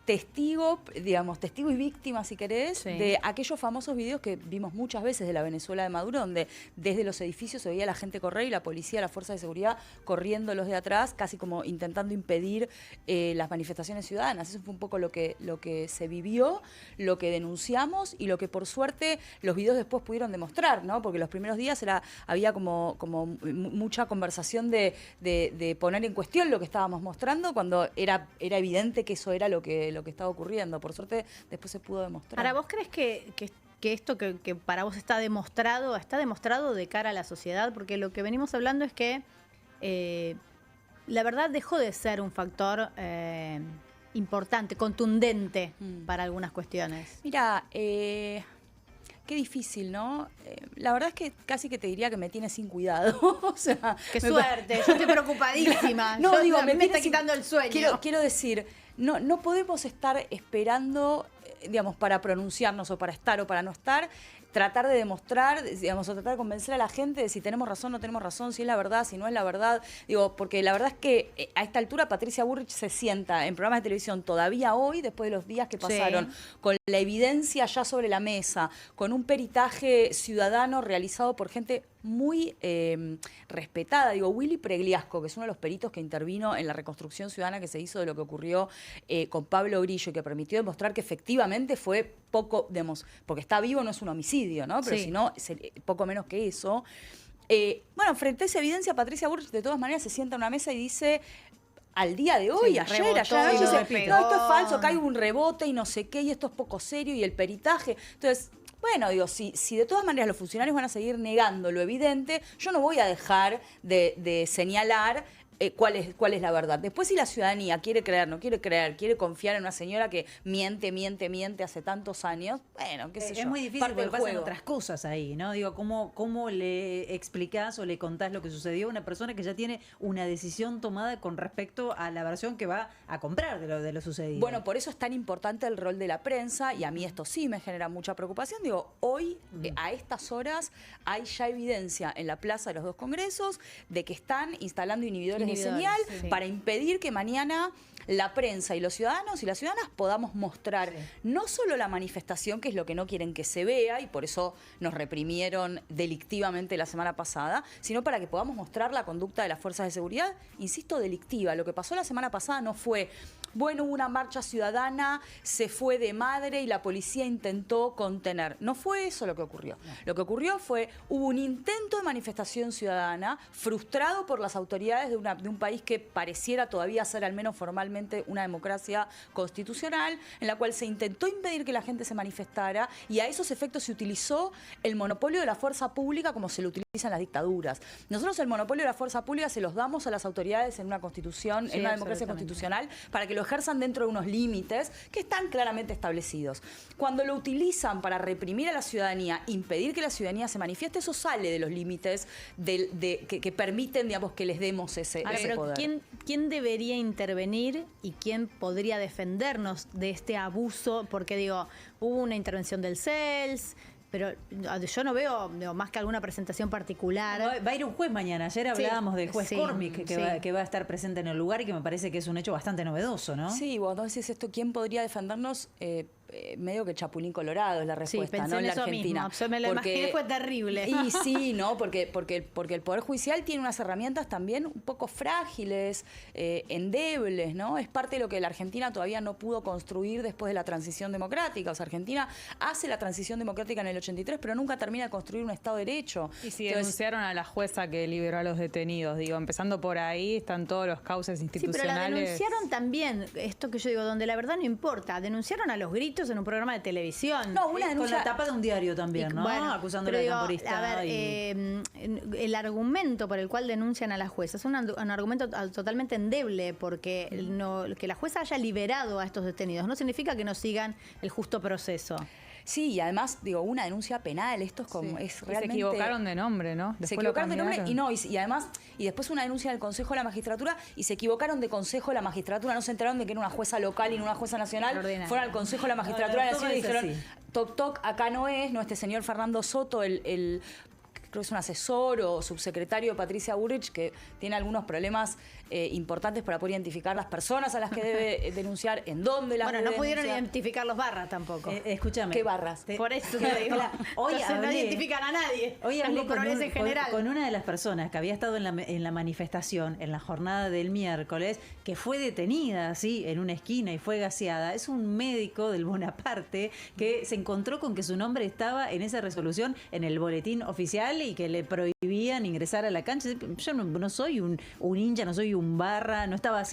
testigo y víctima, si querés,
Sí.
de aquellos famosos videos que vimos muchas veces de la Venezuela de Maduro, donde desde los edificios se veía a la gente correr y la policía, la fuerza de seguridad corriendo los de atrás, casi como intentando impedir las manifestaciones ciudadanas. Eso fue un poco lo que se vivió, lo que denunciamos y lo que por suerte los videos después pudieron demostrar, ¿no? Porque los primeros días había como mucha conversación de poner en cuestión lo que estábamos mostrando cuando era evidente que eso era lo que estaba ocurriendo. Por suerte después se pudo demostrar.
Ahora, ¿vos crees que esto que para vos está demostrado de cara a la sociedad? Porque lo que venimos hablando es que la verdad dejó de ser un factor importante, contundente para algunas cuestiones.
Mira, qué difícil, ¿no? La verdad es que casi que te diría que me tiene sin cuidado. O sea,
¡Qué suerte! Yo estoy preocupadísima.
No,
Yo-
digo,
a mí me
tiene
está
sin-
quitando el sueño.
Quiero decir, no podemos estar esperando, digamos, para pronunciarnos o para estar o para no estar, tratar de demostrar, digamos, o tratar de convencer a la gente de si tenemos razón o no tenemos razón, si es la verdad, si no es la verdad. Digo, porque la verdad es que a esta altura Patricia Bullrich se sienta en programas de televisión todavía hoy, después de los días que pasaron, con la evidencia ya sobre la mesa, con un peritaje ciudadano realizado por gente muy respetada. Digo, Willy Pregliasco, que es uno de los peritos que intervino en la reconstrucción ciudadana que se hizo de lo que ocurrió con Pablo Grillo y que permitió demostrar que efectivamente fue poco, digamos, porque está vivo no es un homicidio, ¿no? Pero
Sí.
si no, poco menos que eso. Bueno, frente a esa evidencia, Patricia Bullrich de todas maneras se sienta a una mesa y dice... Al día de hoy,
Sí,
ayer,
rebotó,
ayer, dice,
repito.
no, esto es falso, acá hay un rebote y no sé qué, y esto es poco serio, y el peritaje. Entonces, bueno, digo, si de todas maneras los funcionarios van a seguir negando lo evidente, yo no voy a dejar de señalar cuál es la verdad. Después, si la ciudadanía quiere creer, no quiere creer, quiere confiar en una señora que miente hace tantos años, bueno, qué sé yo.
Es muy difícil
parte
porque
del
pasan
juego.
otras cosas ahí, ¿no? Digo, ¿cómo le explicás o le contás lo que sucedió a una persona que ya tiene una decisión tomada con respecto a la versión que va a comprar de lo sucedido?
Bueno, por eso es tan importante el rol de la prensa y a mí esto sí me genera mucha preocupación. Digo, hoy, a estas horas, hay ya evidencia en la Plaza de los Dos Congresos de que están instalando inhibidores señal
Inhibidores, sí.
para impedir que mañana la prensa y los ciudadanos y las ciudadanas podamos mostrar no solo la manifestación, que es lo que no quieren que se vea, y por eso nos reprimieron delictivamente la semana pasada, sino para que podamos mostrar la conducta de las fuerzas de seguridad, insisto, delictiva. Lo que pasó la semana pasada no fue, bueno, hubo una marcha ciudadana, se fue de madre y la policía intentó contener. No fue eso lo que ocurrió. Lo que ocurrió fue, hubo un intento de manifestación ciudadana frustrado por las autoridades de un país que pareciera todavía ser, al menos formalmente, una democracia constitucional, en la cual se intentó impedir que la gente se manifestara, y a esos efectos se utilizó el monopolio de la fuerza pública como se lo utiliza en las dictaduras. Nosotros el monopolio de la fuerza pública se los damos a las autoridades en una constitución,
Sí,
en una democracia
absolutamente.
constitucional, para que lo ejerzan dentro de unos límites que están claramente establecidos. Cuando lo utilizan para reprimir a la ciudadanía, impedir que la ciudadanía se manifieste, eso sale de los límites que permiten, digamos, que les demos ese
Ahora, pero
poder.
¿quién debería intervenir y quién podría defendernos de este abuso? Porque digo, hubo una intervención del CELS, pero yo no veo más que alguna presentación particular.
Va a ir un juez mañana. Ayer hablábamos del juez
sí,
Cormick,
sí.
que va a estar presente en el lugar y que me parece que es un hecho bastante novedoso, ¿no?
Sí, vos decís esto, ¿quién podría defendernos? Medio que Chapulín Colorado es la respuesta,
pensé
¿no?
en
En la
eso
Argentina.
mismo. Yo me lo imaginé, fue terrible.
Y sí, ¿no? Porque el Poder Judicial tiene unas herramientas también un poco frágiles, endebles, ¿no? Es parte de lo que la Argentina todavía no pudo construir después de la transición democrática. O sea, Argentina hace la transición democrática en el 83, pero nunca termina de construir un Estado de Derecho.
Y si
Entonces,
denunciaron a la jueza que liberó a los detenidos, digo, empezando por ahí están todos los cauces
Sí, pero
institucionales.
la denunciaron también, esto que yo digo, donde la verdad no importa. Denunciaron a los gritos en un programa de televisión.
no, una
Con
denuncia...
la tapa de un diario también,
Y,
¿no?
bueno,
Acusándole
pero
de
digo,
camporista.
a ver, el argumento por el cual denuncian a la jueza es un argumento totalmente endeble, porque que la jueza haya liberado a estos detenidos no significa que no sigan el justo proceso.
Sí, y además, digo, una denuncia penal, esto es como,
Sí.
es
Y se
realmente...
equivocaron de nombre, ¿no?
Se
Después lo
equivocaron de nombre
cambiaron.
y además, y después una denuncia del Consejo de la Magistratura, y se equivocaron de Consejo de la Magistratura, no se enteraron de que era una jueza local y no una jueza nacional,
Extraordinario.
fueron al Consejo de la Magistratura de la
todo
Nación y
es
dijeron,
así.
toc toc, acá no es, este señor Fernando Soto, creo que es un asesor o subsecretario de Patricia Bullrich, que tiene algunos problemas importantes para poder identificar las personas a las que debe denunciar, en dónde las
Bueno,
debe
no pudieron
denunciar.
identificar los barras tampoco.
Escúchame.
¿Qué barras?
Por eso te digo.
Hoy
Entonces no
hablé-
identifican a nadie.
Hoy hablé
Los controles en general.
con una de las personas que había estado en la manifestación, en la jornada del miércoles, que fue detenida así en una esquina y fue gaseada. Es un médico del Bonaparte que se encontró con que su nombre estaba en esa resolución en el boletín oficial y que le prohibían ingresar a la cancha. Yo no soy un hincha, no soy un barra, no estaba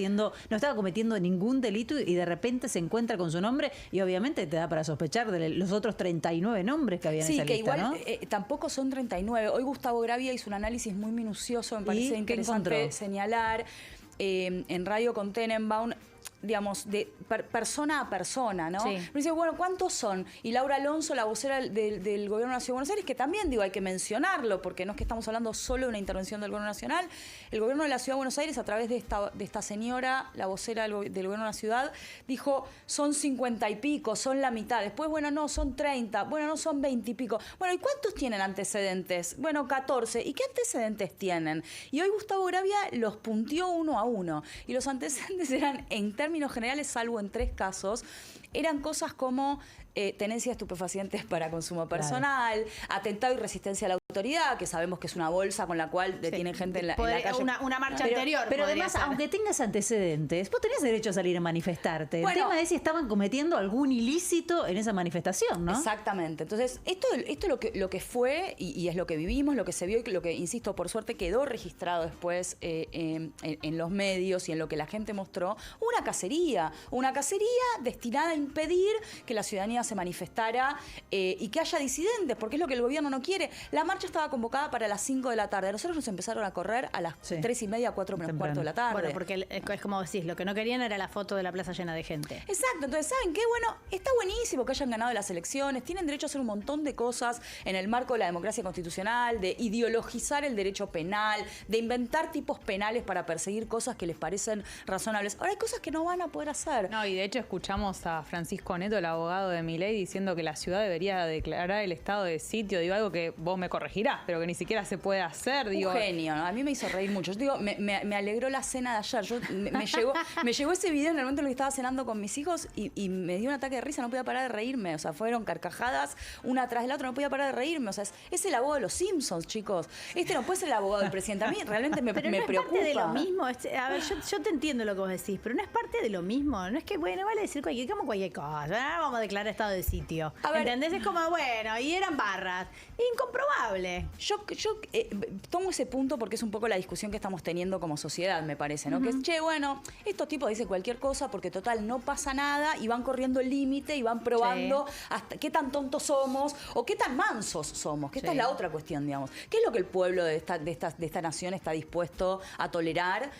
cometiendo ningún delito y de repente se encuentra con su nombre y obviamente te da para sospechar de los otros 39 nombres que había en
Sí,
esa
que
lista,
igual
¿no?
tampoco son 39. Hoy Gustavo Gravia hizo un análisis muy minucioso, me
¿Y
parece
qué
interesante
encontró?
señalar, en Radio con Tenenbaum, digamos, de persona a persona, ¿no?
Sí.
Me dice, bueno, ¿cuántos son? Y Laura Alonso, la vocera del Gobierno de la Ciudad de Buenos Aires, que también, digo, hay que mencionarlo, porque no es que estamos hablando solo de una intervención del Gobierno Nacional. El Gobierno de la Ciudad de Buenos Aires, a través de esta señora, la vocera del Gobierno de la Ciudad, dijo, son 50 y pico, son la mitad. Después, bueno, no, son 30. Bueno, no, son 20 y pico. Bueno, ¿y cuántos tienen antecedentes? Bueno, 14. ¿Y qué antecedentes tienen? Y hoy Gustavo Gravia los punteó uno a uno. Y los antecedentes eran, en términos generales, salvo en 3 casos, eran cosas como tenencia de estupefacientes para consumo personal, atentado y resistencia a la autoridad, que sabemos que es una bolsa con la cual detienen gente en la calle.
Una marcha
Pero,
anterior.
pero
podría
además,
ser.
aunque tengas antecedentes, vos tenés derecho a salir a manifestarte.
Bueno,
el tema es si estaban cometiendo algún ilícito en esa manifestación, ¿no?
Exactamente. Entonces, esto es lo que fue y es lo que vivimos, lo que se vio y lo que, insisto, por suerte quedó registrado después en los medios y en lo que la gente mostró, una cacería destinada a impedir que la ciudadanía se manifestara y que haya disidentes, porque es lo que el gobierno no quiere. La marcha estaba convocada para las 5 de la tarde. Nosotros nos empezaron a correr a las 3:30, 4 menos cuarto de la tarde.
Bueno, porque es como decís, lo que no querían era la foto de la plaza llena de gente.
Exacto, entonces, ¿saben qué? Bueno, está buenísimo que hayan ganado las elecciones, tienen derecho a hacer un montón de cosas en el marco de la democracia constitucional, de ideologizar el derecho penal, de inventar tipos penales para perseguir cosas que les parecen razonables. Ahora hay cosas que no van a poder hacer.
No, y de hecho escuchamos a Francisco Neto, el abogado de Milei diciendo que la ciudad debería declarar el estado de sitio. Digo, algo que vos me corregirás, pero que ni siquiera se puede hacer. Digo,
un genio, ¿no? A mí me hizo reír mucho. Yo digo, me alegró la cena de ayer. Me llegó ese video en el momento en el que estaba cenando con mis hijos y me dio un ataque de risa, no podía parar de reírme. O sea, fueron carcajadas una tras de la otra, no podía parar de reírme. O sea, es el abogado de los Simpsons, chicos. Este no puede ser el abogado del presidente. A mí realmente me
pero no
preocupa.
Es parte de lo mismo. A ver, yo te entiendo lo que vos decís, pero no es parte de lo mismo. No es que, bueno, vale decir cualquier cosa. Vamos a declarar estado de sitio. ¿Entendés? Es como, bueno, y eran barras. Incomprobable.
Yo tomo ese punto porque es un poco la discusión que estamos teniendo como sociedad, me parece, ¿no? Que es, che, bueno, estos tipos dicen cualquier cosa porque total no pasa nada y van corriendo el límite y van probando hasta qué tan tontos somos o qué tan mansos somos, que esta es la otra cuestión, digamos. ¿Qué es lo que el pueblo de esta nación está dispuesto a tolerar?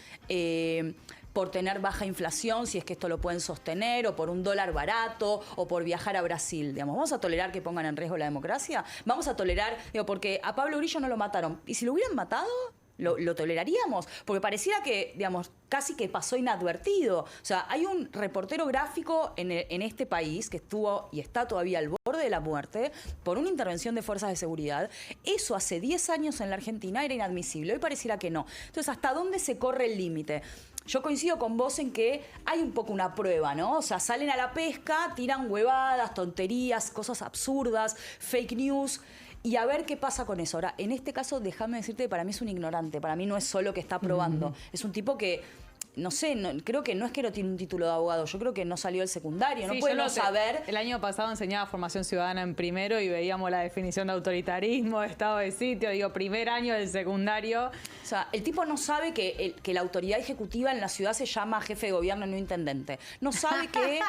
Por tener baja inflación, si es que esto lo pueden sostener, o por un dólar barato, o por viajar a Brasil, digamos. ¿Vamos a tolerar que pongan en riesgo la democracia? ¿Vamos a tolerar, porque a Pablo Grillo no lo mataron? ¿Y si lo hubieran matado? ¿Lo toleraríamos? Porque pareciera que, digamos, casi que pasó inadvertido. O sea, hay un reportero gráfico en este país que estuvo y está todavía al borde de la muerte por una intervención de fuerzas de seguridad. Eso hace 10 años en la Argentina era inadmisible. Hoy pareciera que no. Entonces, ¿hasta dónde se corre el límite? Yo coincido con vos en que hay un poco una prueba, ¿no? O sea, salen a la pesca, tiran huevadas, tonterías, cosas absurdas, fake news, y a ver qué pasa con eso. Ahora, en este caso, déjame decirte que para mí es un ignorante, para mí no es solo que está probando, es un tipo que... No sé, creo que no es que no tiene un título de abogado, yo creo que no salió el secundario, no puede no saber.
El año pasado enseñaba formación ciudadana en primero y veíamos la definición de autoritarismo, de estado de sitio, digo, primer año del secundario.
O sea, el tipo no sabe que la autoridad ejecutiva en la ciudad se llama jefe de gobierno y no intendente. No sabe que...
Es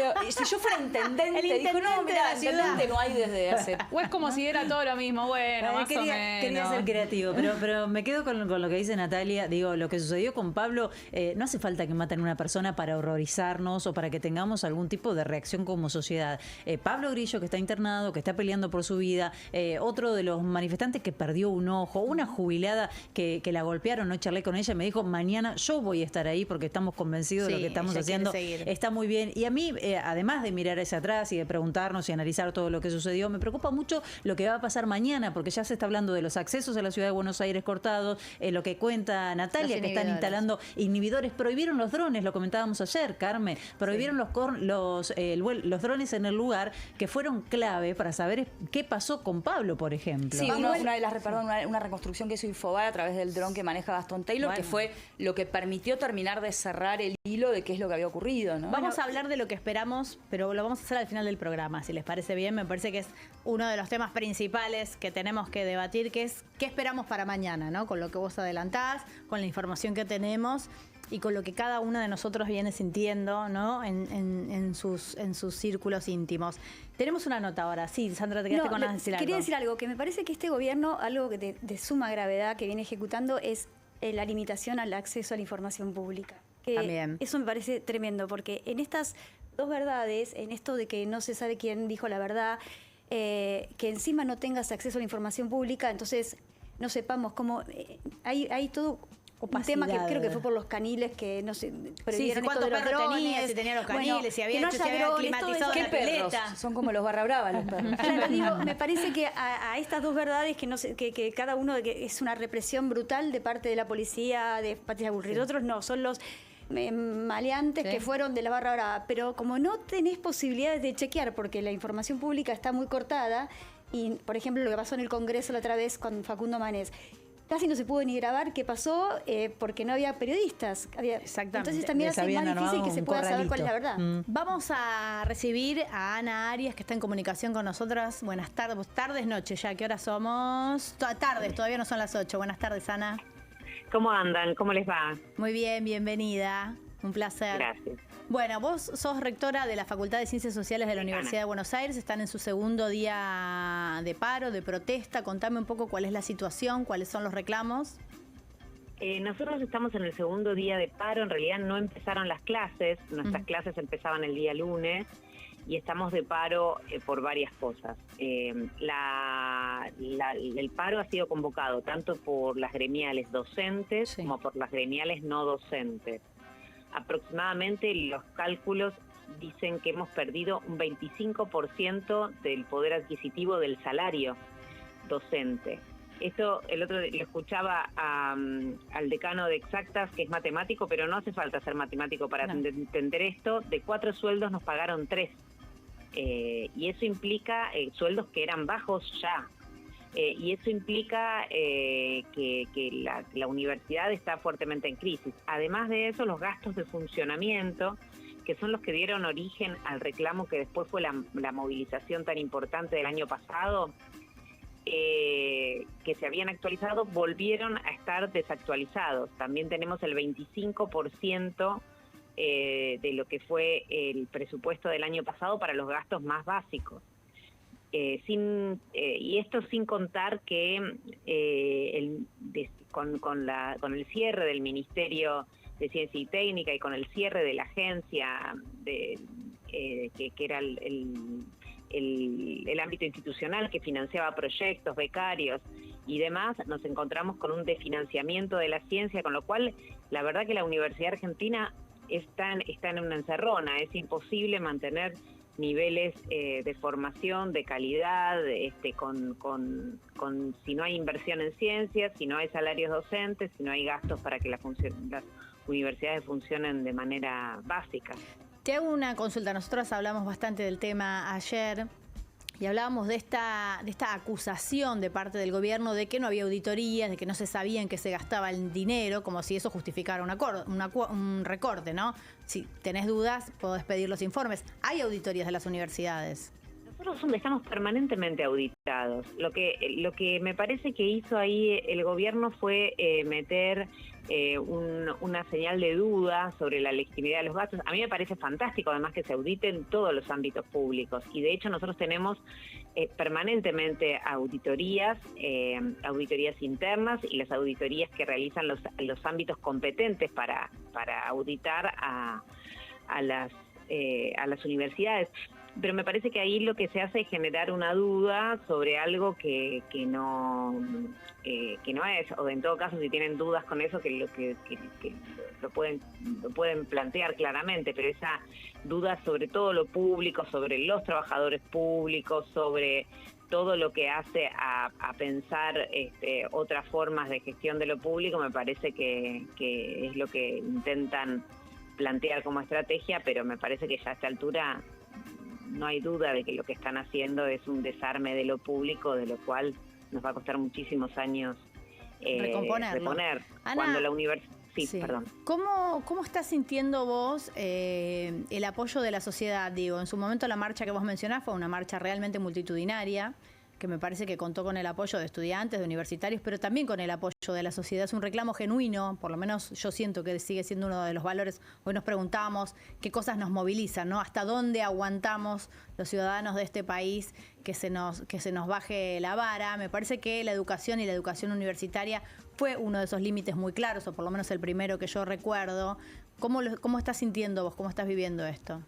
verdad.
Si yo fuera intendente, dijo, no, mira, intendente no hay desde hace...
O es como si era todo lo mismo, bueno, más o menos.
Quería ser creativo, pero me quedo con lo que dice Natalia. Digo, lo que sucedió con Pablo... no hace falta que maten a una persona para horrorizarnos o para que tengamos algún tipo de reacción como sociedad. Pablo Grillo, que está internado, que está peleando por su vida, otro de los manifestantes que perdió un ojo, una jubilada que la golpearon, no charlé con ella, me dijo, mañana yo voy a estar ahí porque estamos convencidos de lo que estamos haciendo. Está muy bien. Y a mí, además de mirar hacia atrás y de preguntarnos y analizar todo lo que sucedió, me preocupa mucho lo que va a pasar mañana, porque ya se está hablando de los accesos a la ciudad de Buenos Aires cortados, lo que cuenta Natalia, que están instalando inhibidores. Prohibieron los drones, lo comentábamos ayer, Carmen, prohibieron los drones en el lugar, que fueron clave para saber qué pasó con Pablo, por ejemplo.
Sí, una reconstrucción que hizo Infobae a través del dron que maneja Gastón Taylor, que fue lo que permitió terminar de cerrar el hilo de qué es lo que había ocurrido, ¿no?
Vamos a hablar de lo que esperamos, pero lo vamos a hacer al final del programa, si les parece bien. Me parece que es uno de los temas principales que tenemos que debatir, que es qué esperamos para mañana, ¿no? Con lo que vos adelantás, con la información que tenemos y con lo que cada uno de nosotros viene sintiendo, ¿no? en sus círculos íntimos. Tenemos una nota ahora. Sí, Sandra, te quedaste con ganas de decir algo.
Quería decir algo, que me parece que este gobierno, algo de suma gravedad que viene ejecutando es la limitación al acceso a la información pública.
También.
Eso me parece tremendo, porque en estas dos verdades, en esto de que no se sabe quién dijo la verdad, que encima no tengas acceso a la información pública, entonces no sepamos cómo... hay todo... Un tema que creo que fue por los caniles que no sé, prohibieron esto de los drones.
Si tenía los caniles, si había climatizado
¿Qué
la
perros?
pileta.
Son como los barra brava los perros.
Claro, digo, me parece que a estas dos verdades que cada uno que es una represión brutal de parte de la policía, de Patricia Bullrich, otros no, son los maleantes que fueron de la barra brava, pero como no tenés posibilidades de chequear porque la información pública está muy cortada, y por ejemplo lo que pasó en el Congreso la otra vez con Facundo Manés, casi no se pudo ni grabar qué pasó porque no había periodistas.
Exactamente.
Entonces también hace más difícil que se pueda saber cuál es la verdad.
Vamos a recibir a Ana Arias, que está en comunicación con nosotras. Buenas tardes, noches ya. ¿Qué hora somos? Tardes, todavía no son las 8. Buenas tardes, Ana.
¿Cómo andan? ¿Cómo les va?
Muy bien, bienvenida. Un placer.
Gracias.
Bueno, vos sos rectora de la Facultad de Ciencias Sociales de la Universidad de Buenos Aires. Están en su segundo día de paro, de protesta. Contame un poco cuál es la situación, cuáles son los reclamos.
Nosotros estamos en el segundo día de paro. En realidad no empezaron las clases. Nuestras clases empezaban el día lunes. Y estamos de paro por varias cosas. El paro ha sido convocado tanto por las gremiales docentes como por las gremiales no docentes. Aproximadamente los cálculos dicen que hemos perdido un 25% del poder adquisitivo del salario docente. Esto el otro día lo escuchaba al decano de Exactas, que es matemático, pero no hace falta ser matemático para entender esto. De 4 sueldos nos pagaron 3. Y eso implica sueldos que eran bajos ya. Y eso implica que la universidad está fuertemente en crisis. Además de eso, los gastos de funcionamiento, que son los que dieron origen al reclamo que después fue la movilización tan importante del año pasado, que se habían actualizado, volvieron a estar desactualizados. También tenemos el 25% de lo que fue el presupuesto del año pasado para los gastos más básicos. Y esto sin contar que con el cierre del Ministerio de Ciencia y Técnica y con el cierre de la agencia que era el ámbito institucional que financiaba proyectos, becarios y demás, nos encontramos con un desfinanciamiento de la ciencia, con lo cual la verdad que la Universidad Argentina está en una encerrona. Es imposible mantener niveles de formación, de calidad, si no hay inversión en ciencias, si no hay salarios docentes, si no hay gastos para que las universidades funcionen de manera básica.
Te hago una consulta. Nosotros hablamos bastante del tema ayer y hablábamos de esta acusación de parte del gobierno de que no había auditorías, de que no se sabía en qué se gastaba el dinero, como si eso justificara un recorte, ¿no? Si tenés dudas, podés pedir los informes. Hay auditorías de las universidades.
Nosotros estamos permanentemente auditados. Lo que me parece que hizo ahí el gobierno fue meter una señal de duda sobre la legitimidad de los gastos. A mí me parece fantástico, además, que se auditen todos los ámbitos públicos. Y de hecho nosotros tenemos permanentemente auditorías internas y las auditorías que realizan los ámbitos competentes para auditar a las universidades. Pero me parece que ahí lo que se hace es generar una duda sobre algo que no es, o en todo caso, si tienen dudas con eso, que lo pueden plantear claramente, pero esa duda sobre todo lo público, sobre los trabajadores públicos, sobre todo lo que hace a pensar otras formas de gestión de lo público, me parece que es lo que intentan plantear como estrategia, pero me parece que ya a esta altura no hay duda de que lo que están haciendo es un desarme de lo público, de lo cual nos va a costar muchísimos años reponer.
Ana,
cuando la universidad...
Sí. Perdón. ¿Cómo estás sintiendo vos el apoyo de la sociedad? Digo, en su momento la marcha que vos mencionás fue una marcha realmente multitudinaria, que me parece que contó con el apoyo de estudiantes, de universitarios, pero también con el apoyo de la sociedad. Es un reclamo genuino, por lo menos yo siento que sigue siendo uno de los valores. Hoy nos preguntamos qué cosas nos movilizan, ¿no? ¿Hasta dónde aguantamos los ciudadanos de este país que se nos baje la vara? Me parece que la educación y la educación universitaria fue uno de esos límites muy claros, o por lo menos el primero que yo recuerdo. ¿Cómo estás sintiendo vos? ¿Cómo estás viviendo esto?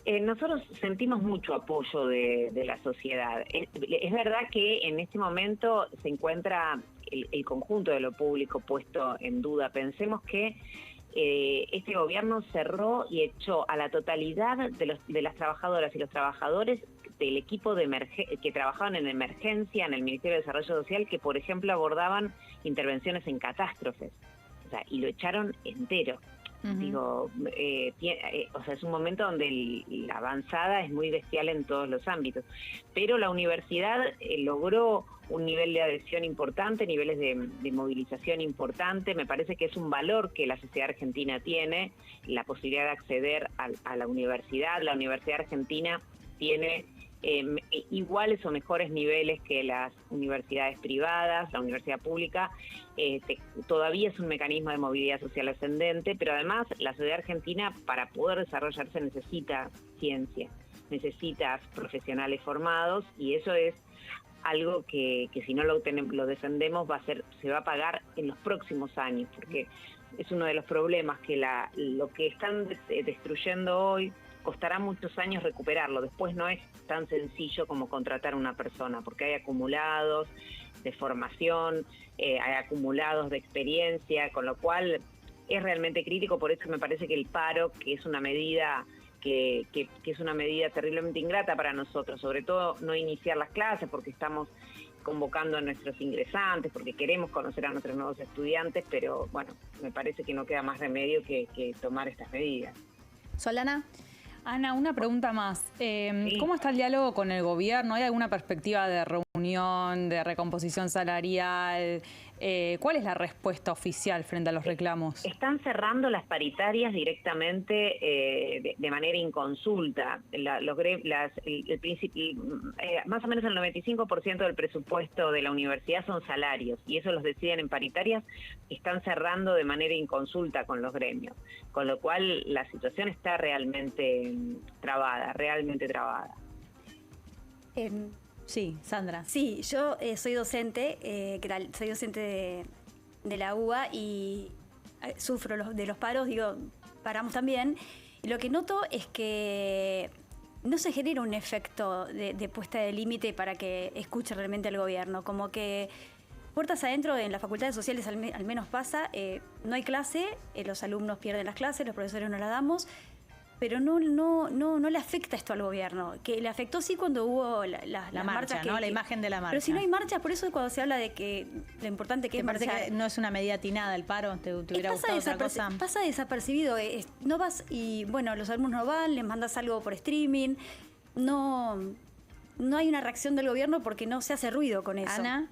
Nosotros sentimos mucho apoyo de la sociedad. Es verdad que en este momento se encuentra el conjunto de lo público puesto en duda. Pensemos que este gobierno cerró y echó a la totalidad de las trabajadoras y los trabajadores del equipo que trabajaban en emergencia en el Ministerio de Desarrollo Social, que por ejemplo abordaban intervenciones en catástrofes. O sea, y lo echaron entero. Uh-huh. Digo, es un momento donde la avanzada es muy bestial en todos los ámbitos, pero la universidad logró un nivel de adhesión importante, niveles de movilización importante. Me parece que es un valor que la sociedad argentina tiene, la posibilidad de acceder a la universidad. La Universidad Argentina tiene iguales o mejores niveles que las universidades privadas. La universidad pública todavía es un mecanismo de movilidad social ascendente, pero además la sociedad argentina, para poder desarrollarse, necesita ciencia, necesita profesionales formados, y eso es algo que si no lo defendemos se va a pagar en los próximos años, porque es uno de los problemas que lo que están destruyendo hoy costará muchos años recuperarlo. Después no es tan sencillo como contratar a una persona, porque hay acumulados de formación, hay acumulados de experiencia, con lo cual es realmente crítico. Por eso me parece que el paro, que es una medida que es una medida terriblemente ingrata para nosotros, sobre todo no iniciar las clases porque estamos convocando a nuestros ingresantes, porque queremos conocer a nuestros nuevos estudiantes, pero bueno, me parece que no queda más remedio que tomar estas medidas.
Solana.
Ana, una pregunta más. ¿Cómo está el diálogo con el gobierno? ¿Hay alguna perspectiva de reunión, de recomposición salarial? ¿Cuál es la respuesta oficial frente a los reclamos?
Están cerrando las paritarias directamente de manera inconsulta. Más o menos el 95% del presupuesto de la universidad son salarios y eso los deciden en paritarias. Están cerrando de manera inconsulta con los gremios, con lo cual la situación está realmente trabada.
Sí, Sandra.
Sí, yo soy docente, soy docente de la UBA y sufro de los paros, paramos también. Y lo que noto es que no se genera un efecto de puesta de límite para que escuche realmente al gobierno, como que puertas adentro en las facultades sociales al menos pasa, no hay clase, los alumnos pierden las clases, los profesores no las damos, pero no le afecta esto al gobierno, que le afectó sí cuando hubo las
marcha,
marchas.
¿no? La imagen de la marcha.
Pero si no hay marchas, por eso cuando se habla de que lo importante que es
parece
marchar,
que no es una medida atinada el paro, te hubiera gustado otra cosa.
Pasa desapercibido, no vas y bueno, los alumnos no van, les mandas algo por streaming, no hay una reacción del gobierno porque no se hace ruido con eso.
Ana.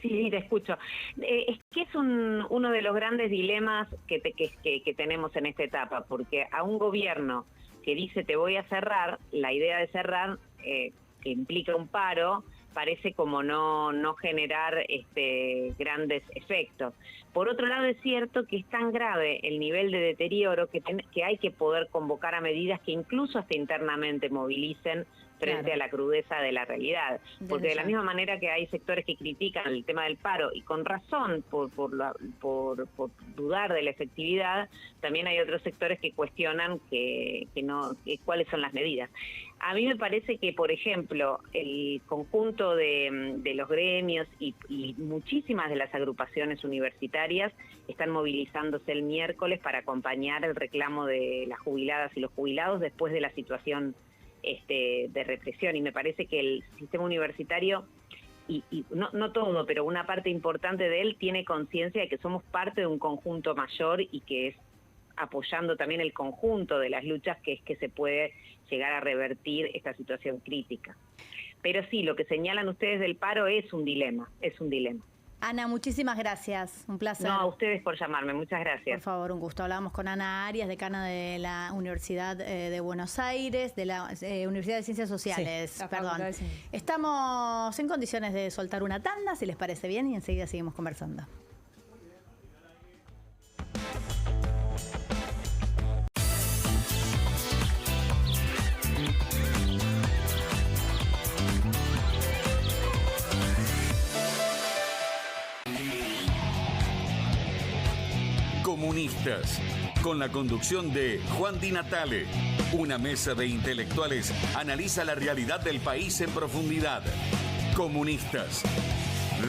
Sí, te escucho. Es que es uno de los grandes dilemas que tenemos en esta etapa, porque a un gobierno que dice te voy a cerrar, la idea de cerrar, que implica un paro, parece como no generar grandes efectos. Por otro lado, es cierto que es tan grave el nivel de deterioro que hay que poder convocar a medidas que incluso hasta internamente movilicen frente a la crudeza de la realidad. Porque de la misma manera que hay sectores que critican el tema del paro, y con razón por dudar de la efectividad, también hay otros sectores que cuestionan cuáles son las medidas. A mí me parece que, por ejemplo, el conjunto de los gremios y muchísimas de las agrupaciones universitarias están movilizándose el miércoles para acompañar el reclamo de las jubiladas y los jubilados después de la situación de represión, y me parece que el sistema universitario, y no todo, pero una parte importante de él, tiene conciencia de que somos parte de un conjunto mayor y que es apoyando también el conjunto de las luchas que es que se puede llegar a revertir esta situación crítica. Pero sí, lo que señalan ustedes del paro es un dilema.
Ana, muchísimas gracias, un placer.
No, a ustedes por llamarme, muchas gracias.
Por favor, un gusto. Hablábamos con Ana Arias, decana de la Universidad de Buenos Aires, de la Universidad de Ciencias Sociales,
Sí,
perdón.
sí.
Estamos en condiciones de soltar una tanda, si les parece bien, y enseguida seguimos conversando.
Comunistas, con la conducción de Juan Di Natale. Una mesa de intelectuales analiza la realidad del país en profundidad. Comunistas,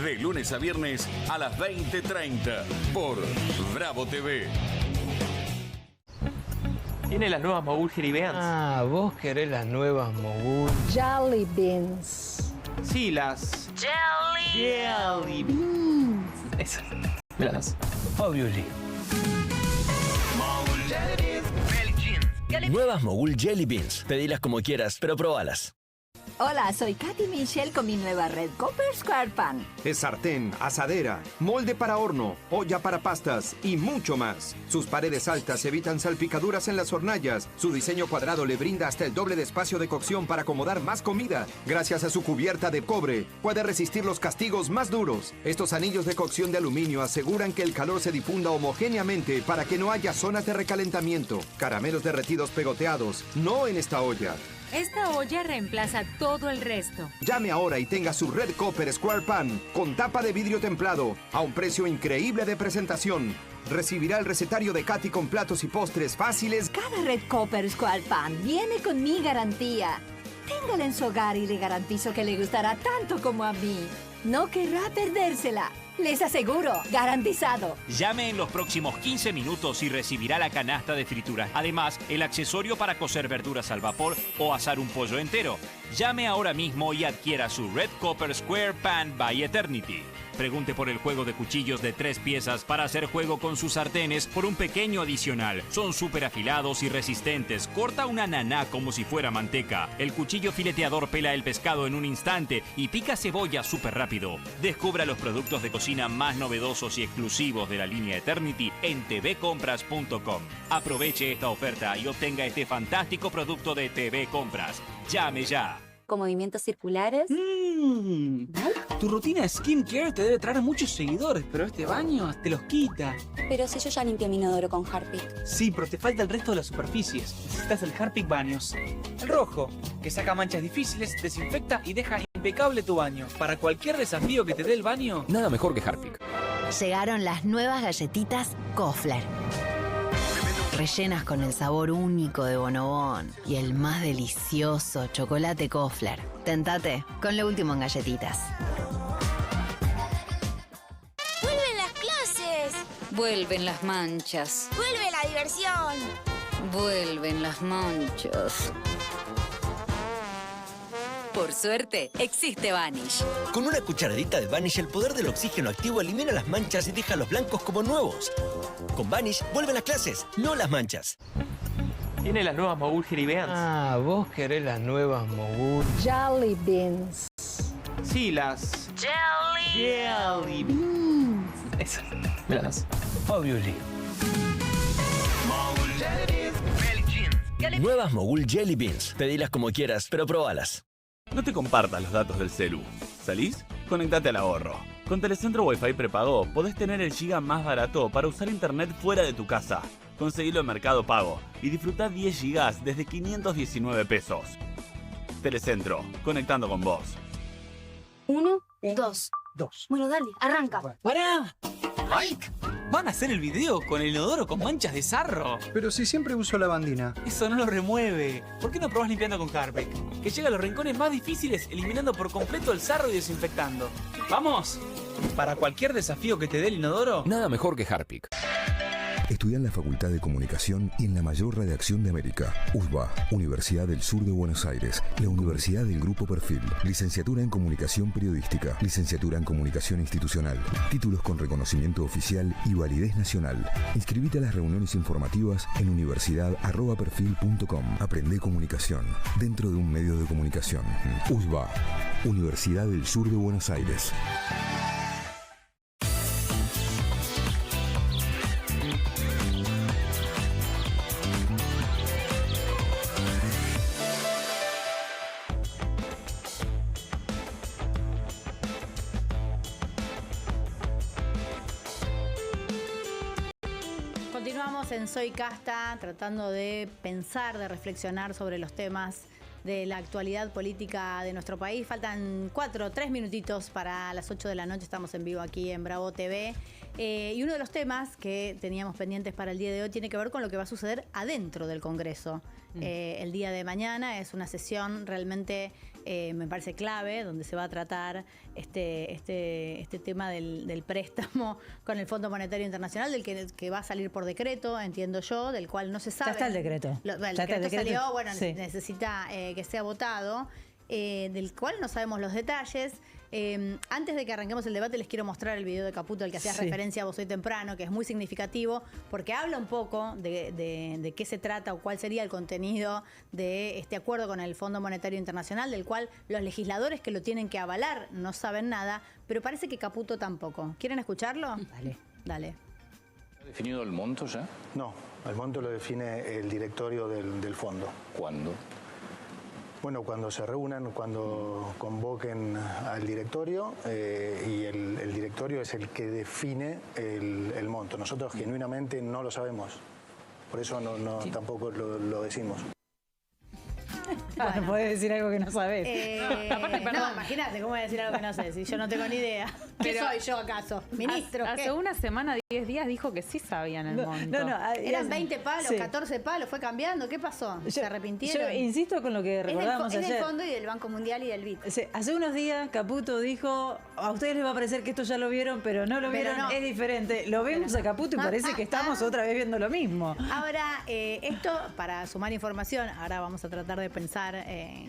de lunes a viernes a las 20:30 por Bravo TV.
Tiene las nuevas Mogul Jelly Beans.
Ah, vos querés las nuevas Mogul
Jelly Beans.
Sí, las Jelly
Beans.
Esas. Me las das.
Obviously.
Nuevas Mogul Jelly Beans. Pedilas como quieras, pero probalas.
Hola, soy Katy Michelle con mi nueva Red Copper Square Pan.
Es sartén, asadera, molde para horno, olla para pastas y mucho más. Sus paredes altas evitan salpicaduras en las hornallas. Su diseño cuadrado le brinda hasta el doble de espacio de cocción para acomodar más comida. Gracias a su cubierta de cobre, puede resistir los castigos más duros. Estos anillos de cocción de aluminio aseguran que el calor se difunda homogéneamente para que no haya zonas de recalentamiento. Caramelos derretidos pegoteados, no en esta olla.
Esta olla reemplaza todo el resto.
Llame ahora y tenga su Red Copper Square Pan con tapa de vidrio templado a un precio increíble de presentación. Recibirá el recetario de Katy con platos y postres fáciles.
Cada Red Copper Square Pan viene con mi garantía. Téngala en su hogar y le garantizo que le gustará tanto como a mí. No querrá perdérsela. Les aseguro, garantizado.
Llame en los próximos 15 minutos y recibirá la canasta de frituras. Además, el accesorio para cocer verduras al vapor o asar un pollo entero. Llame ahora mismo y adquiera su Red Copper Square Pan by Eternity. Pregunte por el juego de cuchillos de 3 piezas para hacer juego con sus sartenes por un pequeño adicional. Son súper afilados y resistentes. Corta una naná como si fuera manteca. El cuchillo fileteador pela el pescado en un instante y pica cebolla súper rápido. Descubra los productos de cocina más novedosos y exclusivos de la línea Eternity en tvcompras.com. Aproveche esta oferta y obtenga este fantástico producto de TV Compras. Llame ya.
Con movimientos circulares.
Tu rutina de skincare te debe traer muchos seguidores, pero este baño te los quita.
Pero si yo ya limpié mi inodoro con Harpic.
Sí, pero te falta el resto de las superficies. Necesitas el Harpic Baños. El rojo, que saca manchas difíciles, desinfecta y deja impecable tu baño. Para cualquier desafío que te dé el baño,
nada mejor que Harpic.
Llegaron las nuevas galletitas Kofler. Rellenas con el sabor único de Bonobón y el más delicioso chocolate Kofler. Tentate con lo último en galletitas.
¡Vuelven las clases!
Vuelven las manchas.
¡Vuelve la diversión!
Vuelven las manchas.
Por suerte, existe Vanish.
Con una cucharadita de Vanish, el poder del oxígeno activo elimina las manchas y deja los blancos como nuevos. Con Vanish, vuelven las clases, no las manchas.
Tiene las nuevas Mogul Jelly Beans.
Ah, vos querés las nuevas Mogul.
Jelly beans.
Sí, las...
Jelly
Beans. Esas. ¿Me las das?
Obviously.
Nuevas Mogul Jelly Beans. Pedilas como quieras, pero probalas.
No te compartas los datos del celu. ¿Salís? Conectate al ahorro. Con Telecentro Wi-Fi prepago podés tener el giga más barato para usar internet fuera de tu casa. Conseguilo en Mercado Pago y disfrutá 10 gigas desde 519 pesos. Telecentro, conectando con vos.
1, 2. Bueno, dale, arranca.
¡Pará! ¡Mike! ¿Van a hacer el video con el inodoro con manchas de sarro?
Pero si siempre uso lavandina.
Eso no lo remueve. ¿Por qué no probás limpiando con Harpic? Que llega a los rincones más difíciles eliminando por completo el sarro y desinfectando. ¡Vamos! Para cualquier desafío que te dé el inodoro,
nada mejor que Harpic.
Estudia en la Facultad de Comunicación y en la mayor redacción de América. USBA, Universidad del Sur de Buenos Aires. La Universidad del Grupo Perfil. Licenciatura en Comunicación Periodística. Licenciatura en Comunicación Institucional. Títulos con reconocimiento oficial y validez nacional. Inscribite a las reuniones informativas en universidad@perfil.com. Aprende comunicación dentro de un medio de comunicación. USBA, Universidad del Sur de Buenos Aires.
Continuamos en Soy Casta, tratando de pensar, de reflexionar sobre los temas de la actualidad política de nuestro país. Faltan 3 minutitos para las 8 de la noche. Estamos en vivo aquí en Bravo TV. Y uno de los temas que teníamos pendientes para el día de hoy tiene que ver con lo que va a suceder adentro del Congreso. El día de mañana es una sesión realmente, me parece clave, donde se va a tratar este tema del préstamo con el Fondo Monetario Internacional, del que va a salir por decreto, entiendo yo, del cual no se sabe.
Ya está el decreto.
El decreto salió, bueno, sí. Necesita que sea votado, del cual no sabemos los detalles. Antes de que arranquemos el debate, les quiero mostrar el video de Caputo al que hacías referencia vos hoy temprano, que es muy significativo, porque habla un poco de qué se trata o cuál sería el contenido de este acuerdo con el Fondo Monetario Internacional, del cual los legisladores que lo tienen que avalar no saben nada, pero parece que Caputo tampoco. ¿Quieren escucharlo? Dale.
¿Ha definido el monto ya?
No, el monto lo define el directorio del fondo.
¿Cuándo?
Bueno, cuando se reúnan, cuando convoquen al directorio y el directorio es el que define el monto. Nosotros genuinamente no lo sabemos, por eso tampoco lo decimos.
Bueno, podés decir algo que no sabés.
No, imagínate, ¿cómo voy a decir algo que no sé? Si yo no tengo ni idea. ¿Qué soy yo acaso? ¿Ministro?
Hace una semana, 10 días, dijo que sí sabían el monto.
Eran 20 palos, 14 palos, fue cambiando. ¿Qué pasó? ¿Se arrepintieron?
Yo insisto con lo que recordábamos ayer.
Es del Fondo y del Banco Mundial y del BID.
Hace unos días Caputo dijo, a ustedes les va a parecer que esto ya lo vieron, pero no lo vieron, es diferente. Lo vemos a Caputo y parece que estamos otra vez viendo lo mismo.
Ahora, esto, para sumar información, ahora vamos a tratar de pensar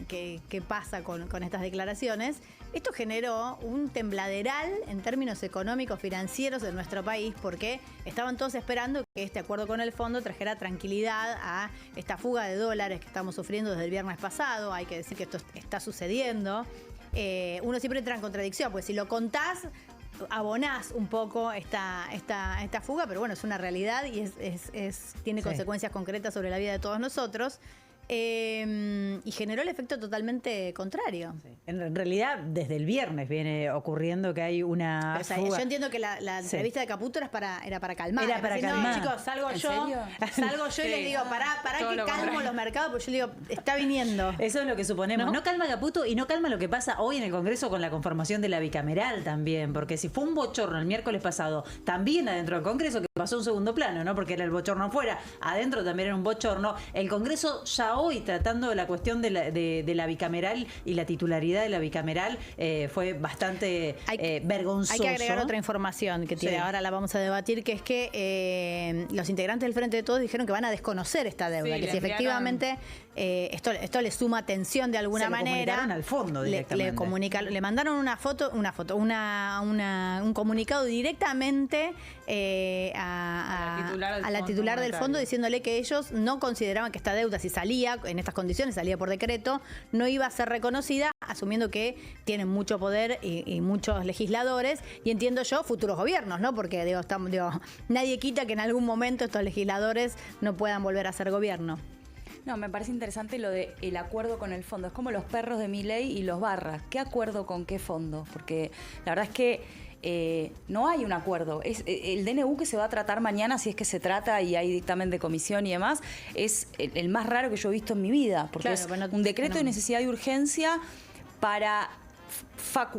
qué pasa con estas declaraciones. Esto generó un tembladeral en términos económicos, financieros de nuestro país, porque estaban todos esperando que este acuerdo con el fondo trajera tranquilidad a esta fuga de dólares que estamos sufriendo desde el viernes pasado. Hay que decir que esto está sucediendo. Uno siempre entra en contradicción, pues si lo contás, abonás un poco esta fuga, pero bueno, es una realidad y tiene consecuencias concretas sobre la vida de todos nosotros. Y generó el efecto totalmente contrario.
Sí. En realidad, desde el viernes viene ocurriendo que hay una fuga.
Yo entiendo que la entrevista de Caputo era para calmar.
Era para calmar.
No, chicos, salgo yo y les digo, pará que calmo los mercados, porque yo le digo, está viniendo.
Eso es lo que suponemos. No calma Caputo y no calma lo que pasa hoy en el Congreso con la conformación de la bicameral también, porque si fue un bochorno el miércoles pasado, también adentro del Congreso, que pasó a un segundo plano, ¿no? Porque era el bochorno afuera, adentro también era un bochorno. El Congreso ya hoy, tratando de la cuestión de la bicameral y la titularidad de la bicameral, fue bastante vergonzoso.
Hay que agregar otra información que ahora la vamos a debatir, que es que los integrantes del Frente de Todos dijeron que van a desconocer esta deuda, que si efectivamente esto le suma tensión de alguna manera.
Al fondo directamente.
Le mandaron un comunicado directamente a la titular del fondo, diciéndole que ellos no consideraban que esta deuda, si salía en estas condiciones, salía por decreto, no iba a ser reconocida, asumiendo que tienen mucho poder y muchos legisladores, y entiendo yo, futuros gobiernos, ¿no? Porque nadie quita que en algún momento estos legisladores no puedan volver a ser gobierno.
No, me parece interesante lo de el acuerdo con el fondo. Es como los perros de Milei y los Barra. ¿Qué acuerdo con qué fondo? Porque la verdad es que no hay un acuerdo. El DNU que se va a tratar mañana, si es que se trata y hay dictamen de comisión y demás, es el más raro que yo he visto en mi vida. Porque es un decreto de necesidad y urgencia para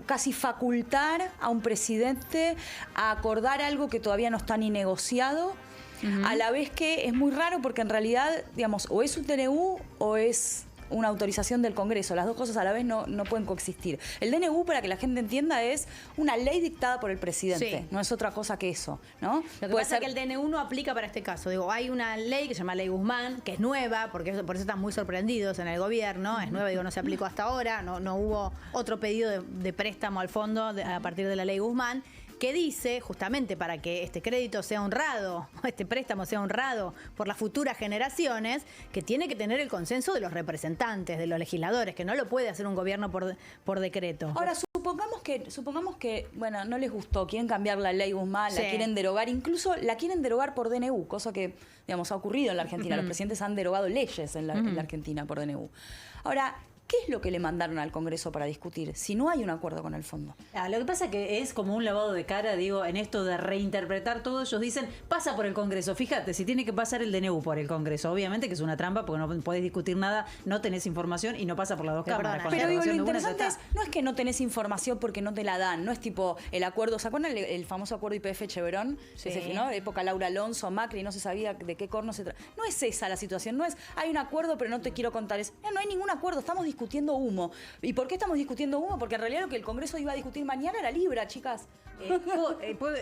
casi facultar a un presidente a acordar algo que todavía no está ni negociado. A la vez que es muy raro porque en realidad, digamos, o es un DNU o es una autorización del Congreso. Las dos cosas a la vez no pueden coexistir. El DNU, para que la gente entienda, es una ley dictada por el presidente. No es otra cosa que eso, ¿no?
Lo que pasa es que el DNU no aplica para este caso. Digo, hay una ley que se llama Ley Guzmán, que es nueva, por eso están muy sorprendidos en el gobierno. Es nueva, no se aplicó hasta ahora. No hubo otro pedido de préstamo al fondo a partir de la Ley Guzmán, que dice, justamente para que este crédito sea honrado, este préstamo sea honrado por las futuras generaciones, que tiene que tener el consenso de los representantes, de los legisladores, que no lo puede hacer un gobierno por decreto.
Ahora, supongamos que, bueno, no les gustó, quieren cambiar la ley Guzmán, la quieren derogar, incluso la quieren derogar por DNU, cosa que, digamos, ha ocurrido en la Argentina. Los presidentes han derogado leyes en la Argentina por DNU. Ahora, ¿qué es lo que le mandaron al Congreso para discutir si no hay un acuerdo con el fondo?
Lo que pasa es que es como un lavado de cara, digo, en esto de reinterpretar todo. Ellos dicen, pasa por el Congreso. Fíjate, si tiene que pasar el DNU por el Congreso, obviamente que es una trampa porque no podés discutir nada, no tenés información y no pasa por las dos cámaras.
Pero digo, lo interesante no es que no tenés información porque no te la dan, no es tipo el acuerdo, ¿se acuerdan el famoso acuerdo YPF-Chevron?
Sí.
¿No? De época Laura Alonso, Macri, no se sabía de qué corno se trata. No es esa la situación, no es, hay un acuerdo pero no te quiero contar eso. No hay ningún acuerdo, estamos discutiendo humo. ¿Y por qué estamos discutiendo humo? Porque en realidad lo que el Congreso iba a discutir mañana era Libra, chicas.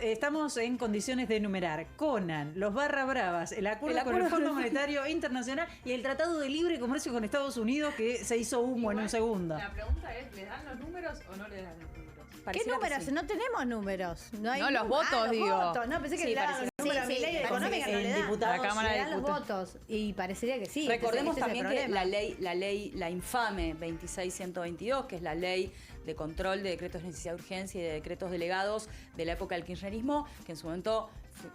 Estamos en condiciones de enumerar Conan, los Barra Bravas, el acuerdo con el Fondo Monetario Internacional y el Tratado de Libre Comercio con Estados Unidos, que se hizo humo en un segundo.
La pregunta es, ¿les dan los números o no les dan los números?
¿Qué números? No tenemos números.
No, los votos, digo.
Votos. No, pensé que le daban los números a mi ley económica, no le dan.
La Cámara de
los votos. Y parecería que sí.
Recordemos también que la infame 26122, que es la ley de control de decretos de necesidad de urgencia y de decretos delegados de la época del kirchnerismo, que en su momento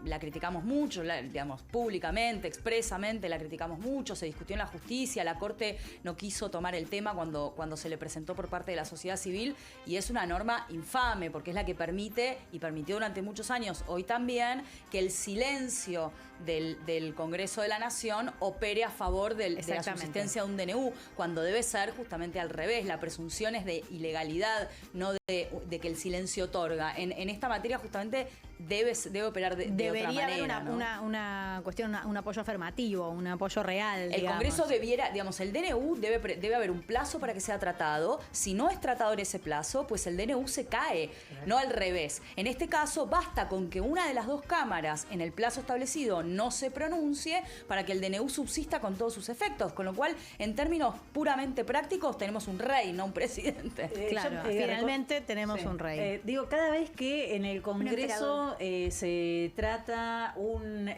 la criticamos mucho, digamos, públicamente, expresamente, la criticamos mucho, se discutió en la justicia, la Corte no quiso tomar el tema cuando se le presentó por parte de la sociedad civil, y es una norma infame, porque es la que permite, y permitió durante muchos años, hoy también, que el silencio del Congreso de la Nación opere a favor de la subsistencia de un DNU, cuando debe ser justamente al revés. La presunción es de ilegalidad, no de que el silencio otorga. En esta materia justamente debe operar de otra manera.
Debería haber una cuestión, un apoyo afirmativo, un apoyo real.
El
digamos.
Congreso debiera, digamos, el DNU debe haber un plazo para que sea tratado. Si no es tratado en ese plazo, pues el DNU se cae, no al revés. En este caso, basta con que una de las dos cámaras en el plazo establecido no se pronuncie para que el DNU subsista con todos sus efectos. Con lo cual, en términos puramente prácticos, tenemos un rey, no un presidente.
Claro, finalmente tenemos un rey.
Cada vez que en el Congreso se trata un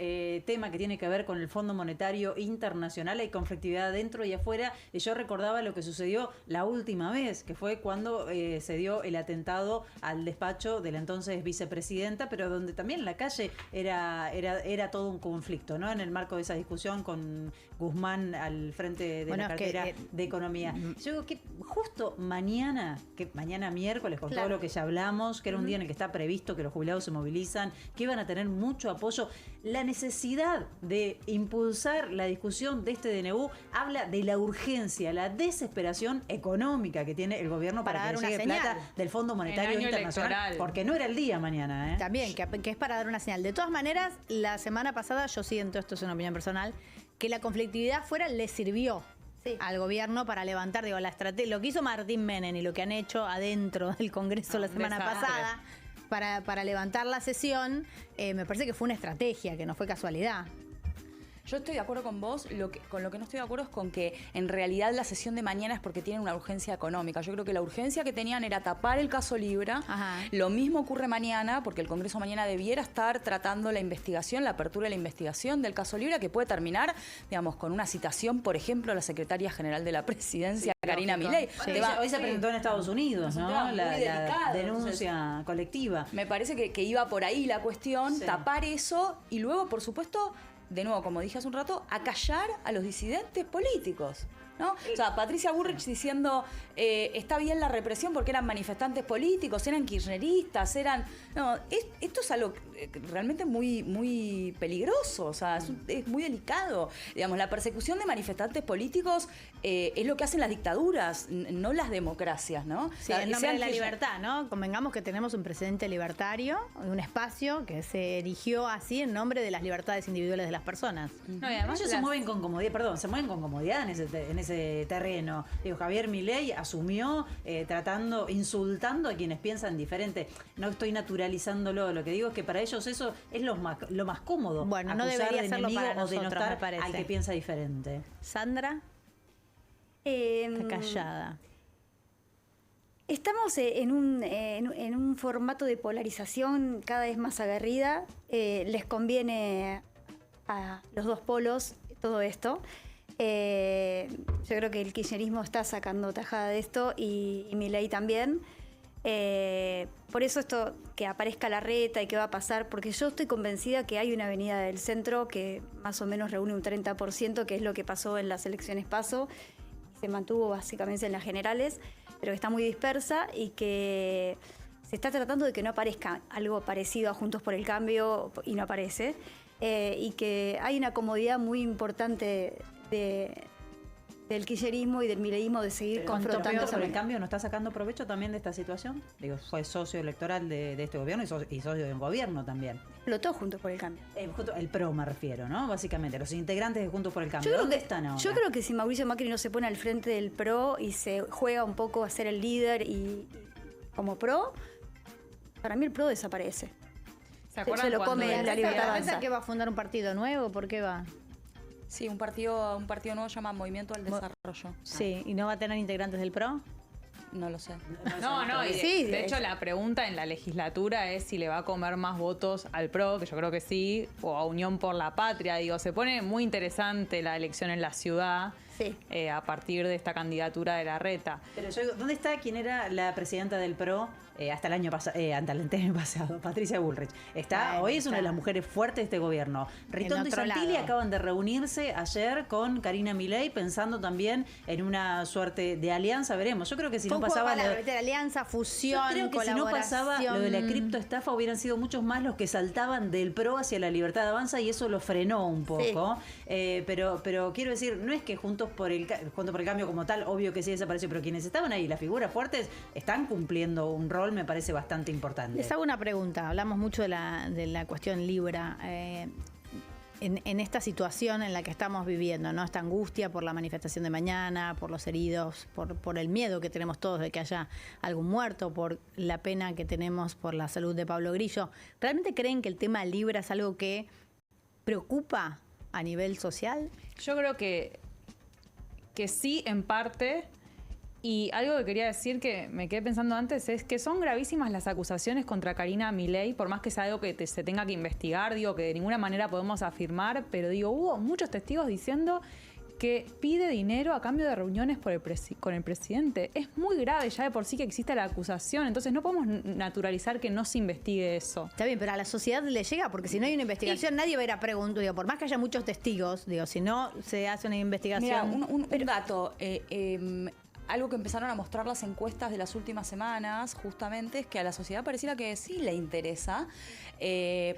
tema que tiene que ver con el Fondo Monetario Internacional, hay conflictividad dentro y afuera. Y yo recordaba lo que sucedió la última vez, que fue cuando se dio el atentado al despacho de la entonces vicepresidenta, pero donde también la calle era todo un conflicto, ¿no? En el marco de esa discusión con Guzmán al frente de la cartera de Economía. Yo digo que justo mañana miércoles, con todo lo que ya hablamos, que era un día en el que está previsto que los jubilados se movilizan, que iban a tener mucho apoyo, la necesidad de impulsar la discusión de este DNU habla de la urgencia, la desesperación económica que tiene el gobierno para que le llegue plata del Fondo Monetario Internacional, electoral. Porque no era el día mañana.
También, que es para dar una señal. De todas maneras, la semana pasada, yo siento, esto es una opinión personal, que la conflictividad afuera le sirvió al gobierno para levantar, la estrategia, lo que hizo Martín Menem y lo que han hecho adentro del Congreso la semana pasada para levantar la sesión, me parece que fue una estrategia, que no fue casualidad.
Yo estoy de acuerdo con vos, con lo que no estoy de acuerdo es con que en realidad la sesión de mañana es porque tienen una urgencia económica. Yo creo que la urgencia que tenían era tapar el caso Libra. Lo mismo ocurre mañana, porque el Congreso mañana debiera estar tratando la investigación, la apertura de la investigación del caso Libra, que puede terminar, digamos, con una citación, por ejemplo, a la Secretaria General de la Presidencia, Karina Milei.
Hoy se presentó en Estados Unidos, ¿no? La denuncia colectiva.
Me parece que iba por ahí la cuestión, tapar eso y luego, por supuesto, de nuevo, como dije hace un rato, acallar a los disidentes políticos, ¿no? O sea, Patricia Bullrich diciendo está bien la represión porque eran manifestantes políticos, eran kirchneristas, No, esto es algo realmente muy, muy peligroso, o sea, es muy delicado. Digamos, la persecución de manifestantes políticos es lo que hacen las dictaduras, no las democracias, ¿no?
Sí, en nombre de la libertad, ¿no? Convengamos que tenemos un presidente libertario, un espacio que se erigió así en nombre de las libertades individuales de las personas.
No, y además ellos se mueven con comodidad en ese terreno. Javier Milei asumió insultando a quienes piensan diferente. No estoy naturalizándolo, lo que digo es que para ellos eso es lo más cómodo.
Bueno, no debería serlo para nosotros,
o denostar
me parece.
al que piensa diferente.
Sandra, está callada.
Estamos en un formato de polarización cada vez más aguerrida. Les conviene a los dos polos todo esto. Yo creo que el kirchnerismo está sacando tajada de esto y Milei también. Por eso esto que aparezca Larreta y qué va a pasar, porque yo estoy convencida que hay una avenida del centro que más o menos reúne un 30%, que es lo que pasó en las elecciones PASO, y se mantuvo básicamente en las generales, pero que está muy dispersa y que se está tratando de que no aparezca algo parecido a Juntos por el Cambio y no aparece, y que hay una comodidad muy importante del kirchnerismo y del mileísmo de seguir confrontando.
¿Por el Cambio no está sacando provecho también de esta situación? Digo, fue socio electoral de este gobierno y socio de un gobierno también.
Explotó Juntos por el Cambio.
El PRO me refiero, ¿no? Básicamente, los integrantes de Juntos por el Cambio. ¿Dónde están ahora?
Yo creo que si Mauricio Macri no se pone al frente del PRO y se juega un poco a ser el líder y como PRO, para mí el PRO desaparece.
Se lo come la Libertad Avanza. ¿Que va a fundar un partido nuevo? ¿Por qué va?
Sí, un partido nuevo se llama Movimiento al Desarrollo.
Sí, ¿y no va a tener integrantes del PRO?
No lo sé.
No, y de hecho la pregunta en la legislatura es si le va a comer más votos al PRO, que yo creo que sí, o a Unión por la Patria. Digo, se pone muy interesante la elección en la ciudad. a partir de esta candidatura de Larreta.
Pero yo digo, ¿dónde está quien era la presidenta del PRO hasta el año pasado? Patricia Bullrich. Hoy es una de las mujeres fuertes de este gobierno. Ritondo y Santilli acaban de reunirse ayer con Karina Milei, pensando también en una suerte de alianza. Veremos. Yo creo que si no pasaba
de alianza, fusión,
yo creo que si no pasaba lo de la criptoestafa, hubieran sido muchos más los que saltaban del PRO hacia la Libertad Avanza, y eso lo frenó un poco. Pero quiero decir, no es que Juntos por el Cambio como tal, obvio que sí desapareció, pero quienes estaban ahí, las figuras fuertes, están cumpliendo un rol, me parece, bastante importante.
Les hago una pregunta. Hablamos mucho de la cuestión Libra. En esta situación en la que estamos viviendo, ¿no? Esta angustia por la manifestación de mañana, por los heridos, por el miedo que tenemos todos de que haya algún muerto, por la pena que tenemos por la salud de Pablo Grillo. ¿Realmente creen que el tema Libra es algo que preocupa a nivel social?
Yo creo que sí, en parte. Y algo que quería decir, que me quedé pensando antes, es que son gravísimas las acusaciones contra Karina Milei, por más que sea algo que se tenga que investigar, digo, que de ninguna manera podemos afirmar, pero digo, hubo muchos testigos diciendo que pide dinero a cambio de reuniones con el presidente. Es muy grave ya de por sí que exista la acusación, entonces no podemos naturalizar que no se investigue eso.
Está bien, pero a la sociedad le llega, porque si no hay una investigación, nadie va a ir a preguntar. Digo, por más que haya muchos testigos, digo, si no se hace una investigación...
Mira, un dato... algo que empezaron a mostrar las encuestas de las últimas semanas, justamente, es que a la sociedad pareciera que sí le interesa,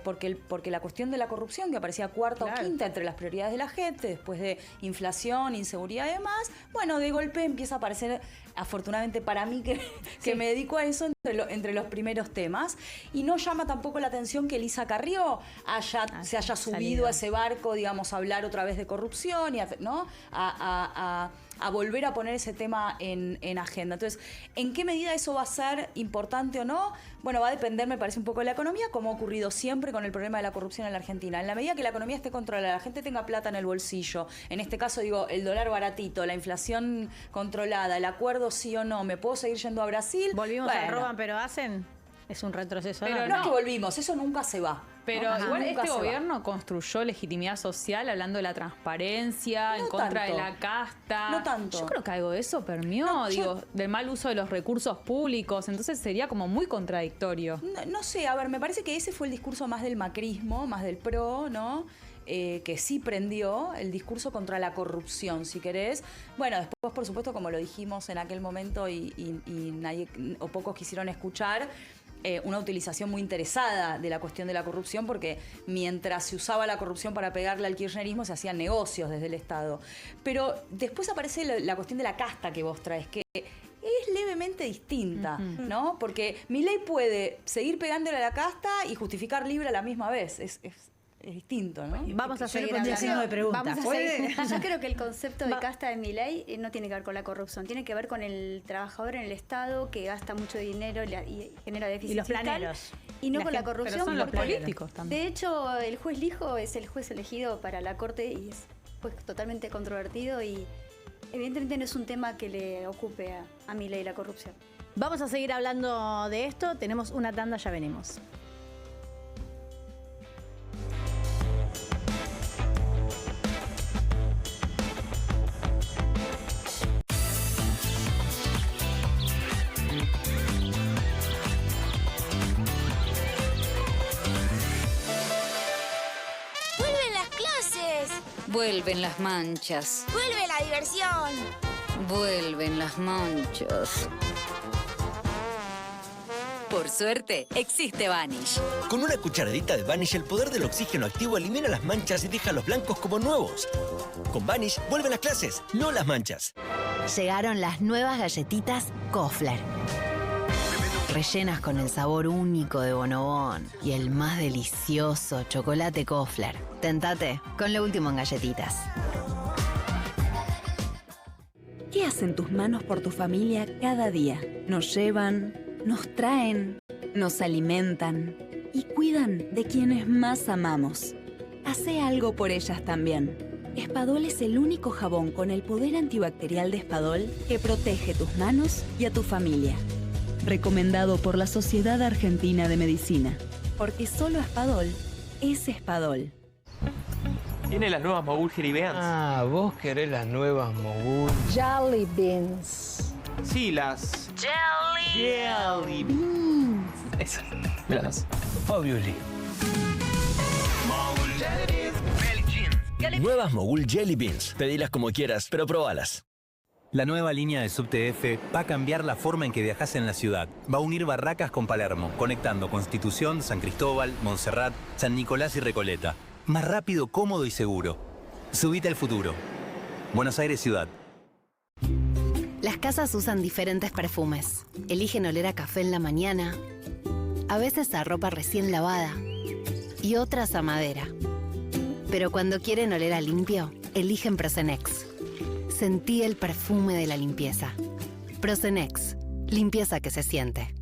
porque la cuestión de la corrupción, que aparecía cuarta o quinta entre las prioridades de la gente, después de inflación, inseguridad y demás, bueno, de golpe empieza a aparecer, afortunadamente para mí, que me dedico a eso, entre los primeros temas. Y no llama tampoco la atención que Elisa Carrió se haya subido a ese barco, digamos, a hablar otra vez de corrupción, y a volver a poner ese tema en agenda. Entonces, ¿en qué medida eso va a ser importante o no? Bueno, va a depender, me parece, un poco de la economía, como ha ocurrido siempre con el problema de la corrupción en la Argentina. En la medida que la economía esté controlada, la gente tenga plata en el bolsillo, en este caso, digo, el dólar baratito, la inflación controlada, el acuerdo sí o no, ¿me puedo seguir yendo a Brasil?
Volvimos a roban, pero hacen... Es un retroceso.
Pero no es que volvimos, eso nunca se va.
Pero igual este gobierno construyó legitimidad social hablando de la transparencia, en contra de la casta.
No tanto.
Yo creo que algo de eso permeó, del mal uso de los recursos públicos. Entonces sería como muy contradictorio.
No sé, a ver, me parece que ese fue el discurso más del macrismo, más del PRO, ¿no? Que sí prendió el discurso contra la corrupción, si querés. Bueno, después, por supuesto, como lo dijimos en aquel momento y nadie o pocos quisieron escuchar, una utilización muy interesada de la cuestión de la corrupción, porque mientras se usaba la corrupción para pegarle al kirchnerismo, se hacían negocios desde el Estado. Pero después aparece la cuestión de la casta que vos traes, que es levemente distinta, ¿no? Porque Milei puede seguir pegándole a la casta y justificar Libra a la misma vez. Es distinto, ¿no?
Vamos a seguir
haciendo de preguntas.
Yo creo que el concepto de casta de Milei no tiene que ver con la corrupción, tiene que ver con el trabajador en el Estado que gasta mucho dinero y genera déficit
y los
fiscal,
planeros.
Y no con la corrupción.
Pero son los políticos también.
De hecho, el juez Lijo es el juez elegido para la Corte y es pues totalmente controvertido, y evidentemente no es un tema que le ocupe a Milei la corrupción.
Vamos a seguir hablando de esto. Tenemos una tanda, ya venimos.
Vuelven las manchas.
¡Vuelve la diversión!
Vuelven las manchas. Por suerte, existe Vanish.
Con una cucharadita de Vanish, el poder del oxígeno activo elimina las manchas y deja los blancos como nuevos. Con Vanish, vuelven las clases, no las manchas.
Llegaron las nuevas galletitas Kofler. Rellenas con el sabor único de Bonobón y el más delicioso chocolate Kofler. Tentate con lo último en galletitas.
¿Qué hacen tus manos por tu familia cada día? Nos llevan, nos traen, nos alimentan y cuidan de quienes más amamos. Hacé algo por ellas también. Espadol es el único jabón con el poder antibacterial de Espadol que protege tus manos y a tu familia. Recomendado por la Sociedad Argentina de Medicina. Porque solo Espadol es Espadol.
Tiene las nuevas mogul jeribeans.
Ah, vos querés las nuevas mogul.
Jelly beans.
Sí, las... Jelly
Beans.
Eso. ¿Me las das?
Obviously.
Nuevas Mogul Jelly Beans. Pedilas como quieras, pero probalas.
La nueva línea de Subte F va a cambiar la forma en que viajas en la ciudad. Va a unir Barracas con Palermo, conectando Constitución, San Cristóbal, Montserrat, San Nicolás y Recoleta. Más rápido, cómodo y seguro. Subite al futuro. Buenos Aires Ciudad.
Las casas usan diferentes perfumes. Eligen oler a café en la mañana, a veces a ropa recién lavada y otras a madera. Pero cuando quieren oler a limpio, eligen Prosenex. Sentí el perfume de la limpieza. Prosenex, limpieza que se siente.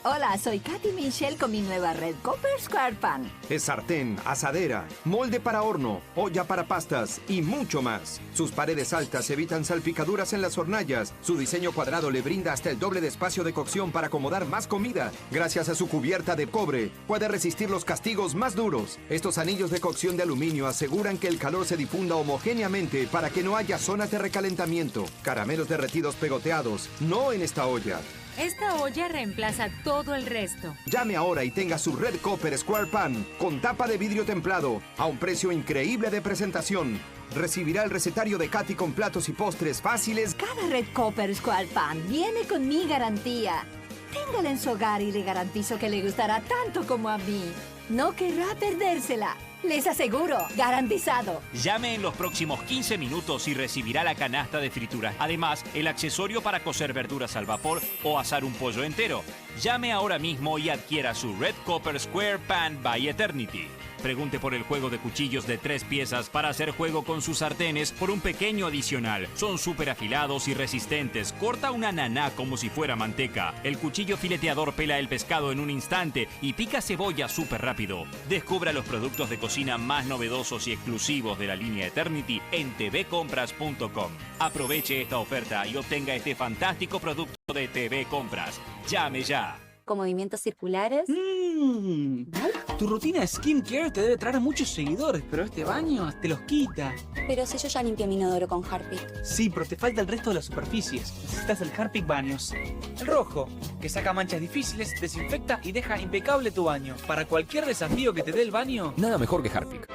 Hola, soy Katy Michelle con mi nueva Red Copper Square Pan.
Es sartén, asadera, molde para horno, olla para pastas y mucho más. Sus paredes altas evitan salpicaduras en las hornallas. Su diseño cuadrado le brinda hasta el doble de espacio de cocción para acomodar más comida. Gracias a su cubierta de cobre, puede resistir los castigos más duros. Estos anillos de cocción de aluminio aseguran que el calor se difunda homogéneamente para que no haya zonas de recalentamiento. Caramelos derretidos pegoteados, no en esta olla.
Esta olla reemplaza todo el resto.
Llame ahora y tenga su Red Copper Square Pan con tapa de vidrio templado a un precio increíble de presentación. Recibirá el recetario de Katy con platos y postres fáciles.
Cada Red Copper Square Pan viene con mi garantía. Téngala en su hogar y le garantizo que le gustará tanto como a mí. No querrá perdérsela. Les aseguro, garantizado.
Llame en los próximos 15 minutos y recibirá la canasta de fritura. Además, el accesorio para cocer verduras al vapor o asar un pollo entero. Llame ahora mismo y adquiera su Red Copper Square Pan by Eternity. Pregunte por el juego de cuchillos de 3 piezas para hacer juego con sus sartenes por un pequeño adicional. Son súper afilados y resistentes. Corta una naná como si fuera manteca. El cuchillo fileteador pela el pescado en un instante y pica cebolla súper rápido. Descubra los productos de cocina más novedosos y exclusivos de la línea Eternity en tvcompras.com. Aproveche esta oferta y obtenga este fantástico producto de TV Compras. Llame ya.
Con movimientos circulares.
Tu rutina de skincare te debe traer muchos seguidores, pero este baño te los quita.
Pero si yo ya limpié mi inodoro con Harpic.
Sí, pero te falta el resto de las superficies. Necesitas el Harpic Baños. El rojo, que saca manchas difíciles, desinfecta y deja impecable tu baño. Para cualquier desafío que te dé el baño.
Nada mejor que Harpic.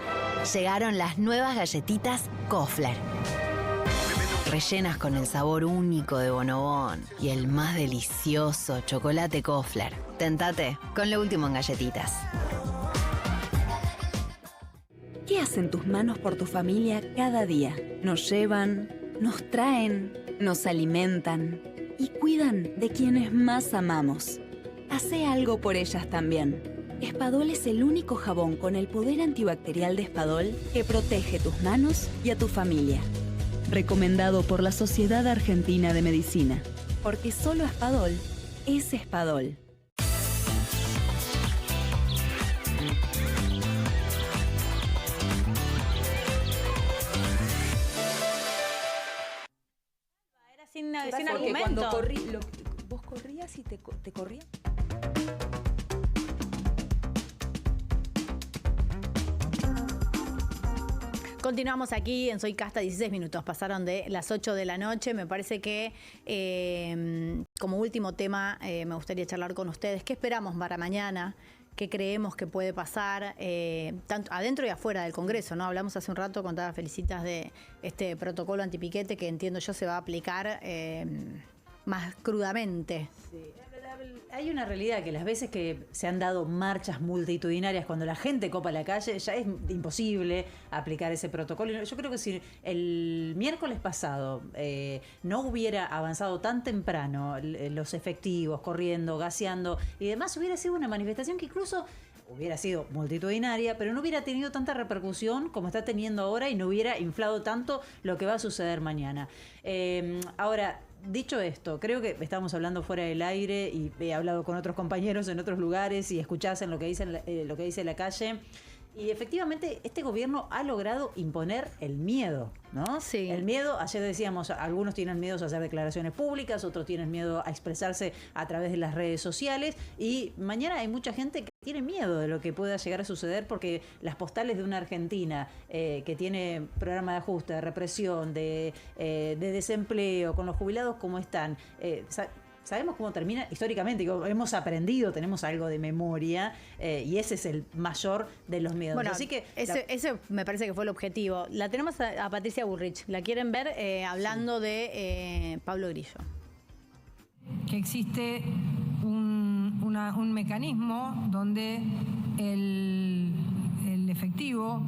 Llegaron las nuevas galletitas Kofler. Rellenas con el sabor único de Bonobón y el más delicioso chocolate Kofler. Tentate con lo último en galletitas.
¿Qué hacen tus manos por tu familia cada día? Nos llevan, nos traen, nos alimentan y cuidan de quienes más amamos. Hace algo por ellas también. Espadol es el único jabón con el poder antibacterial de Espadol que protege tus manos y a tu familia. Recomendado por la Sociedad Argentina de Medicina. Porque solo Espadol es Espadol.
Era sin
Porque
argumento.
cuando vos corrías y te corrían.
Continuamos aquí en Soy Casta, 16 minutos. Pasaron de las 8 de la noche. Me parece que como último tema me gustaría charlar con ustedes. ¿Qué esperamos para mañana? ¿Qué creemos que puede pasar tanto adentro y afuera del Congreso? ¿No? Hablamos hace un rato, contaba Felicitas, de este protocolo antipiquete que entiendo yo se va a aplicar más crudamente.
Sí. Hay una realidad que las veces que se han dado marchas multitudinarias cuando la gente copa la calle, ya es imposible aplicar ese protocolo. Yo creo que si el miércoles pasado no hubiera avanzado tan temprano los efectivos, corriendo, gaseando y demás, hubiera sido una manifestación que incluso hubiera sido multitudinaria, pero no hubiera tenido tanta repercusión como está teniendo ahora y no hubiera inflado tanto lo que va a suceder mañana. Ahora, dicho esto, creo que estamos hablando fuera del aire y he hablado con otros compañeros en otros lugares y escuchás en lo que dice la calle. Y efectivamente este gobierno ha logrado imponer el miedo, ¿no?
Sí.
El miedo, ayer decíamos, algunos tienen miedo a hacer declaraciones públicas, otros tienen miedo a expresarse a través de las redes sociales y mañana hay mucha gente que tiene miedo de lo que pueda llegar a suceder porque las postales de una Argentina que tiene programa de ajuste, de represión, de desempleo, con los jubilados como están, sabemos cómo termina históricamente, hemos aprendido, tenemos algo de memoria y ese es el mayor de los miedos.
Bueno,
así que
ese me parece que fue el objetivo. La tenemos a Patricia Bullrich, la quieren ver hablando de Pablo Grillo.
Que existe un mecanismo donde el efectivo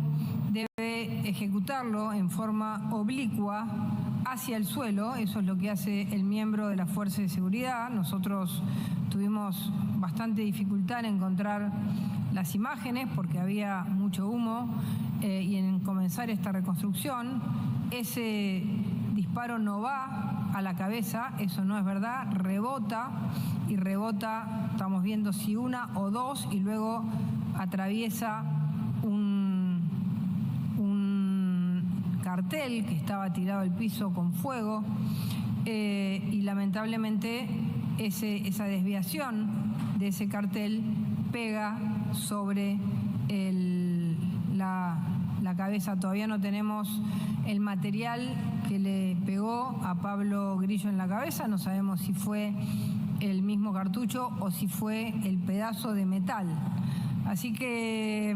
debe ejecutarlo en forma oblicua hacia el suelo. Eso es lo que hace el miembro de la Fuerza de Seguridad. Nosotros tuvimos bastante dificultad en encontrar las imágenes porque había mucho humo y en comenzar esta reconstrucción. Ese disparo no va a la cabeza, eso no es verdad, rebota y rebota, estamos viendo si una o dos, y luego atraviesa un cartel que estaba tirado al piso con fuego y lamentablemente esa desviación de ese cartel pega sobre la cabeza. Todavía no tenemos el material que le pegó a Pablo Grillo en la cabeza, no sabemos si fue el mismo cartucho o si fue el pedazo de metal. Así que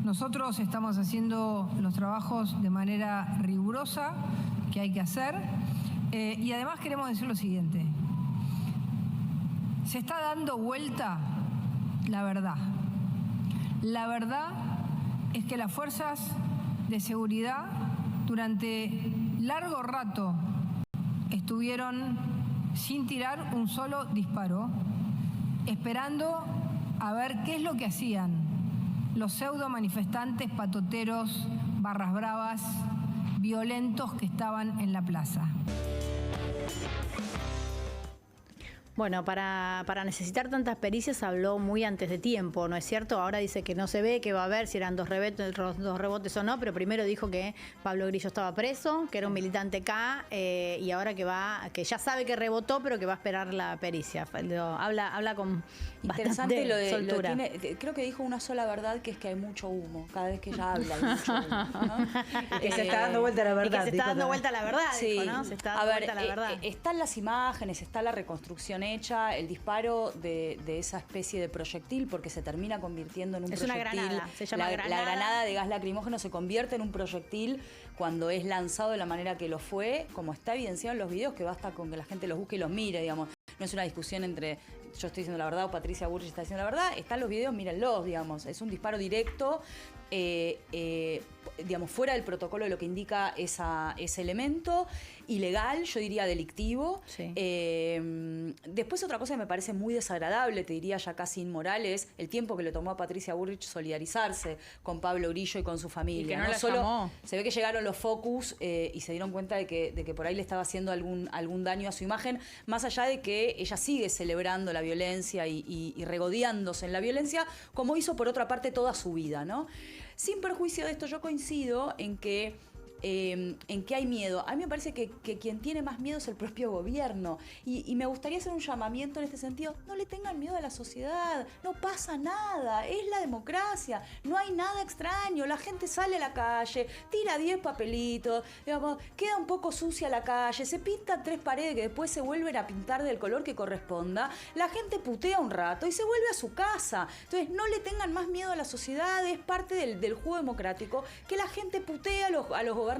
nosotros estamos haciendo los trabajos de manera rigurosa que hay que hacer y además queremos decir lo siguiente. Se está dando vuelta la verdad. La verdad es que las fuerzas de seguridad durante largo rato estuvieron sin tirar un solo disparo, esperando a ver qué es lo que hacían los pseudo manifestantes patoteros, barras bravas, violentos que estaban en la plaza.
Bueno, para necesitar tantas pericias habló muy antes de tiempo, ¿no es cierto? Ahora dice que no se ve, que va a ver si eran dos rebotes o no, pero primero dijo que Pablo Grillo estaba preso, que era un militante K, y ahora que ya sabe que rebotó, pero que va a esperar la pericia. Habla con
interesante
bastante soltura.
Creo que dijo una sola verdad, que es que hay mucho humo. Cada vez que ella habla hay mucho humo, ¿no?
Que se está dando vuelta la verdad.
Y que se está dando vuelta la verdad,
sí.
dijo, ¿no? Se está dando vuelta la verdad.
Están las imágenes, está la reconstrucción hecha, el disparo de esa especie de proyectil, porque se termina convirtiendo en un proyectil.
Es una granada, se llama granada.
La granada de gas lacrimógeno se convierte en un proyectil cuando es lanzado de la manera que lo fue, como está evidenciado en los videos, que basta con que la gente los busque y los mire, digamos. No es una discusión entre yo estoy diciendo la verdad o Patricia Bullrich está diciendo la verdad. Están los videos, mírenlos, digamos. Es un disparo directo, digamos, fuera del protocolo de lo que indica ese elemento, ilegal, yo diría delictivo.
Sí.
Después otra cosa que me parece muy desagradable, te diría ya casi inmoral, es el tiempo que le tomó a Patricia Bullrich solidarizarse con Pablo Grillo y con su familia.
Y que no la
solo
llamó.
se ve que llegaron los focus y se dieron cuenta de que por ahí le estaba haciendo algún daño a su imagen, más allá de que ella sigue celebrando la violencia y regodeándose en la violencia, como hizo por otra parte toda su vida, ¿no? Sin perjuicio de esto, yo coincido en que hay miedo. A mí me parece que quien tiene más miedo es el propio gobierno. Y me gustaría hacer un llamamiento en este sentido. No le tengan miedo a la sociedad. No pasa nada. Es la democracia. No hay nada extraño. La gente sale a la calle, tira 10 papelitos, digamos, queda un poco sucia la calle, se pintan 3 paredes que después se vuelven a pintar del color que corresponda. La gente putea un rato y se vuelve a su casa. Entonces, no le tengan más miedo a la sociedad. Es parte del juego democrático que la gente putea a los gobernantes.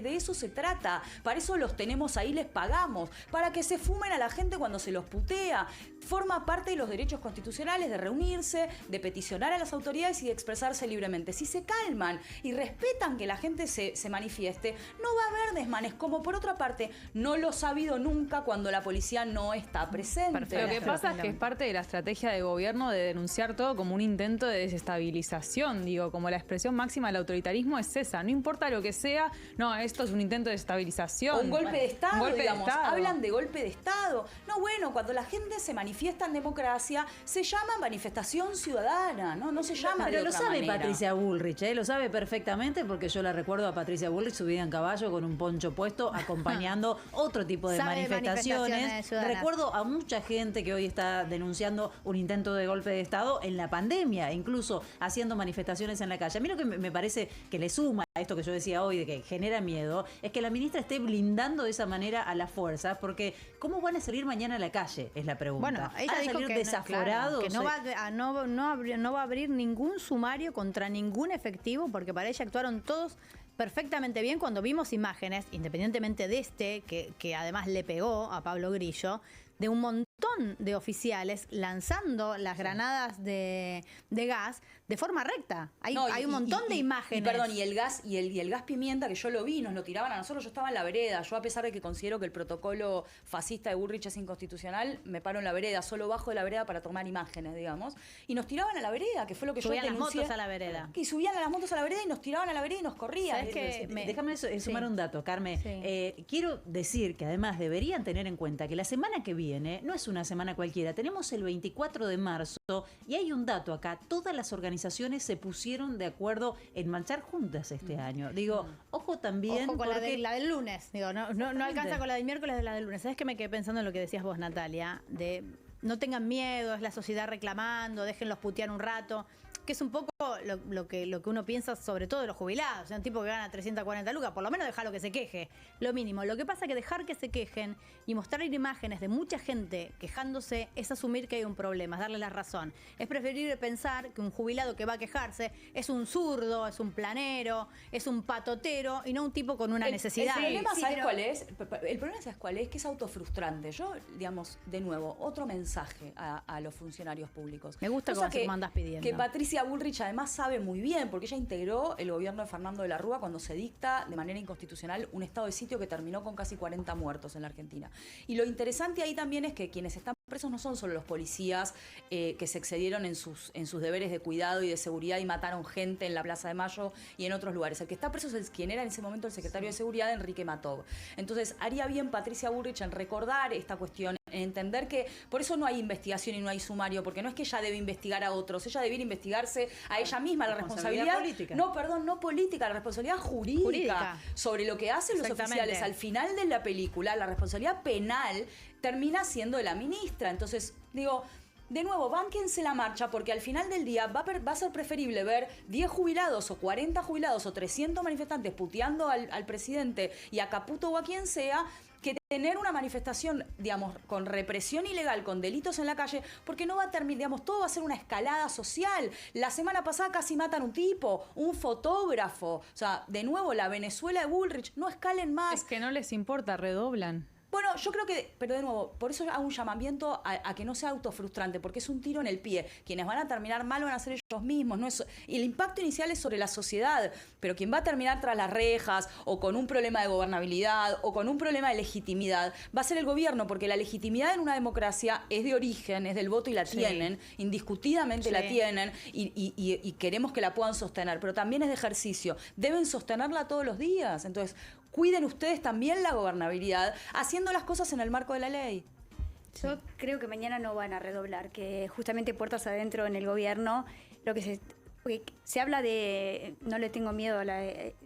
De eso se trata. Para eso los tenemos ahí, les pagamos. Para que se fumen a la gente cuando se los putea. Forma parte de los derechos constitucionales de reunirse, de peticionar a las autoridades y de expresarse libremente. Si se calman y respetan que la gente se manifieste, no va a haber desmanes, como por otra parte no los ha habido nunca cuando la policía no está presente.
Perfecto. Lo que pasa es que es parte de la estrategia de gobierno de denunciar todo como un intento de desestabilización. Digo, como la expresión máxima del autoritarismo es esa. No importa lo que sea, no, esto es un intento de estabilización.
O un golpe de Estado,
Un golpe de
digamos.
Estado.
Hablan de golpe de Estado. No, bueno, cuando la gente se manifiesta en democracia, se llama manifestación ciudadana, no se llama
Pero
de
lo
otra
sabe
manera.
Patricia Bullrich, lo sabe perfectamente porque yo la recuerdo a Patricia Bullrich subida en caballo con un poncho puesto acompañando otro tipo de
Sabe
manifestaciones.
ciudadanas.
Recuerdo a mucha gente que hoy está denunciando un intento de golpe de Estado en la pandemia, incluso haciendo manifestaciones en la calle. A mí lo que me parece que le suma a esto que yo decía hoy de que genera miedo es que la ministra esté blindando de esa manera a las fuerzas, porque ¿cómo van a salir mañana a la calle? Es la pregunta.
Bueno, ella
¿Van a
dijo
salir
que
desaforados?
que no va a abrir ningún sumario contra ningún efectivo, porque para ella actuaron todos perfectamente bien cuando vimos imágenes, independientemente de que además le pegó a Pablo Grillo, de un montón de oficiales lanzando las granadas de gas de forma recta. Hay un montón de imágenes.
Y el gas pimienta, que yo lo vi, nos lo tiraban a nosotros, yo estaba en la vereda. Yo, a pesar de que considero que el protocolo fascista de Bullrich es inconstitucional, me paro en la vereda, solo bajo de la vereda para tomar imágenes, digamos. Y nos tiraban a la vereda, que fue lo que
Subían
yo
las
denuncié.
motos a la vereda.
Y subían a las motos a la vereda y nos tiraban a la vereda y nos corrían.
Déjame sumar un dato, Carmen. Quiero decir que además deberían tener en cuenta que la semana que viene no es una semana cualquiera. Tenemos el 24 de marzo y hay un dato acá. Todas las organizaciones se pusieron de acuerdo en marchar juntas este año. Digo, ojo también.
Ojo con la del lunes. Digo, no alcanza con la del miércoles, de la del lunes. ¿Sabes qué me quedé pensando en lo que decías vos, Natalia? De no tengan miedo, es la sociedad reclamando, déjenlos putear un rato. Que es un poco lo que uno piensa sobre todo de los jubilados. O sea, un tipo que gana 340 lucas, por lo menos dejarlo que se queje. Lo mínimo. Lo que pasa es que dejar que se quejen y mostrar imágenes de mucha gente quejándose es asumir que hay un problema, es darle la razón. Es preferible pensar que un jubilado que va a quejarse es un zurdo, es un planero, es un patotero y no un tipo con una necesidad.
El problema, ¿sabes cuál es? El problema, ¿sabes cuál es? Que es autofrustrante. Yo, digamos, de nuevo, otro mensaje a los funcionarios públicos.
Me gusta cómo se mandas pidiendo.
Que Patricia Bullrich además sabe muy bien, porque ella integró el gobierno de Fernando de la Rúa cuando se dicta de manera inconstitucional un estado de sitio que terminó con casi 40 muertos en la Argentina. Y lo interesante ahí también es que quienes están presos no son solo los policías que se excedieron en sus deberes de cuidado y de seguridad y mataron gente en la Plaza de Mayo y en otros lugares. El que está preso es quien era en ese momento el secretario de Seguridad, Enrique Matov. Entonces, haría bien Patricia Bullrich en recordar esta cuestión, en entender que por eso no hay investigación y no hay sumario, porque no es que ella debe investigar a otros, ella debiera investigarse a ella misma. La responsabilidad política. No política, la responsabilidad jurídica sobre lo que hacen los oficiales. Al final de la película, la responsabilidad penal termina siendo de la ministra. Entonces, digo, de nuevo, bánquense la marcha, porque al final del día va a ser preferible ver 10 jubilados o 40 jubilados o 300 manifestantes puteando al presidente y a Caputo o a quien sea, que tener una manifestación, digamos, con represión ilegal, con delitos en la calle, porque no va a terminar, digamos, todo va a ser una escalada social. La semana pasada casi matan un tipo, un fotógrafo. O sea, de nuevo, la Venezuela de Bullrich, no escalen más.
Es que no les importa, redoblan.
Bueno, yo creo que, pero de nuevo, por eso hago un llamamiento a que no sea autofrustrante, porque es un tiro en el pie. Quienes van a terminar mal van a ser ellos mismos. No es, y el impacto inicial es sobre la sociedad, pero quien va a terminar tras las rejas o con un problema de gobernabilidad o con un problema de legitimidad va a ser el gobierno, porque la legitimidad en una democracia es de origen, es del voto y la tienen, indiscutidamente la tienen y queremos que la puedan sostener, pero también es de ejercicio. Deben sostenerla todos los días. Entonces, cuiden ustedes también la gobernabilidad, haciendo las cosas en el marco de la ley.
Yo creo que mañana no van a redoblar, que justamente puertas adentro en el gobierno, lo que se habla de, no le tengo miedo,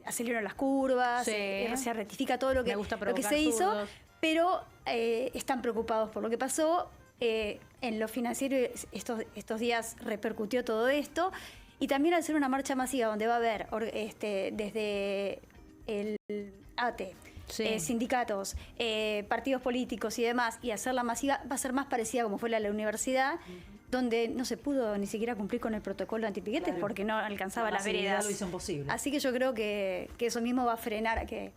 aceleran las curvas, se rectifica todo lo que se hizo, pero están preocupados por lo que pasó. En lo financiero estos días repercutió todo esto, y también al ser una marcha masiva donde va a haber desde el ATE, sindicatos, partidos políticos y demás, y hacerla masiva, va a ser más parecida como fue la de la universidad, donde no se pudo ni siquiera cumplir con el protocolo antipiquetes porque no alcanzaba las veredas.
Lo hizo imposible.
Así que yo creo que eso mismo va a frenar a que...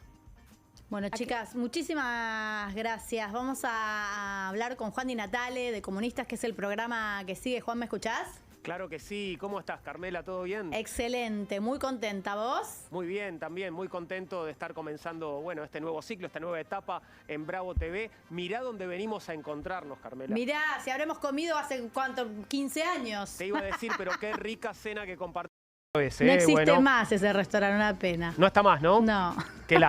Bueno, chicas, muchísimas gracias. Vamos a hablar con Juan Di Natale de Comunistas, que es el programa que sigue. Juan, ¿me escuchás?
Claro que sí. ¿Cómo estás, Carmela? ¿Todo bien?
Excelente, muy contenta. ¿Vos?
Muy bien, también muy contento de estar comenzando, bueno, este nuevo ciclo, esta nueva etapa en Bravo TV. Mirá dónde venimos a encontrarnos, Carmela.
Mirá, si habremos comido hace, ¿cuánto? 15 años.
Te iba a decir, pero qué rica cena que compartimos. ese.
No existe
bueno,
más ese restaurante, una pena.
no está más, ¿no?
No.
Qué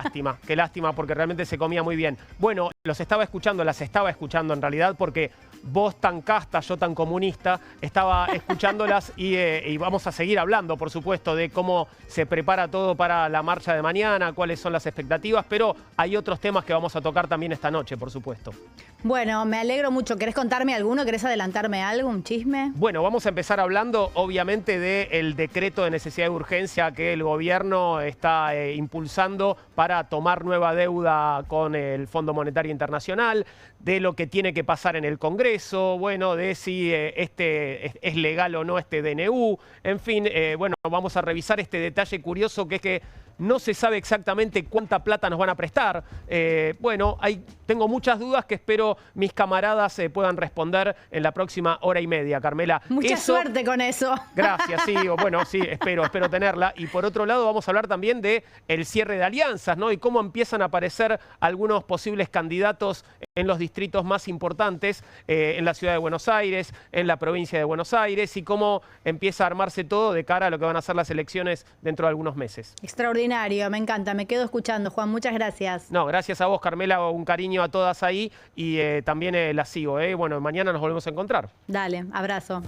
lástima, porque realmente se comía muy bien. Bueno, las estaba escuchando en realidad, porque vos tan casta, yo tan comunista, estaba escuchándolas y vamos a seguir hablando, por supuesto, de cómo se prepara todo para la marcha de mañana, cuáles son las expectativas, pero hay otros temas que vamos a tocar también esta noche, por supuesto.
Bueno, me alegro mucho. ¿Querés contarme alguno? ¿Querés adelantarme algo? ¿Un chisme?
Bueno, vamos a empezar hablando, obviamente, del decreto de necesidad de urgencia que el gobierno está impulsando para tomar nueva deuda con el Fondo Monetario Internacional, de lo que tiene que pasar en el Congreso, bueno, de si es legal o no este DNU, en fin, bueno, vamos a revisar este detalle curioso que es que no se sabe exactamente cuánta plata nos van a prestar. Bueno, tengo muchas dudas que espero mis camaradas puedan responder en la próxima hora y media, Carmela.
Mucha suerte con eso.
Gracias, sí, bueno, sí, espero tenerla. Y por otro lado vamos a hablar también de el cierre de alianzas, ¿no? Y cómo empiezan a aparecer algunos posibles candidatos en los distritos más importantes, en la ciudad de Buenos Aires, en la provincia de Buenos Aires, y cómo empieza a armarse todo de cara a lo que van a ser las elecciones dentro de algunos meses.
Extraordinario, me encanta, me quedo escuchando, Juan, muchas gracias.
No, gracias a vos, Carmela, un cariño a todas ahí y también las sigo, Bueno, mañana nos volvemos a encontrar.
Dale, abrazo.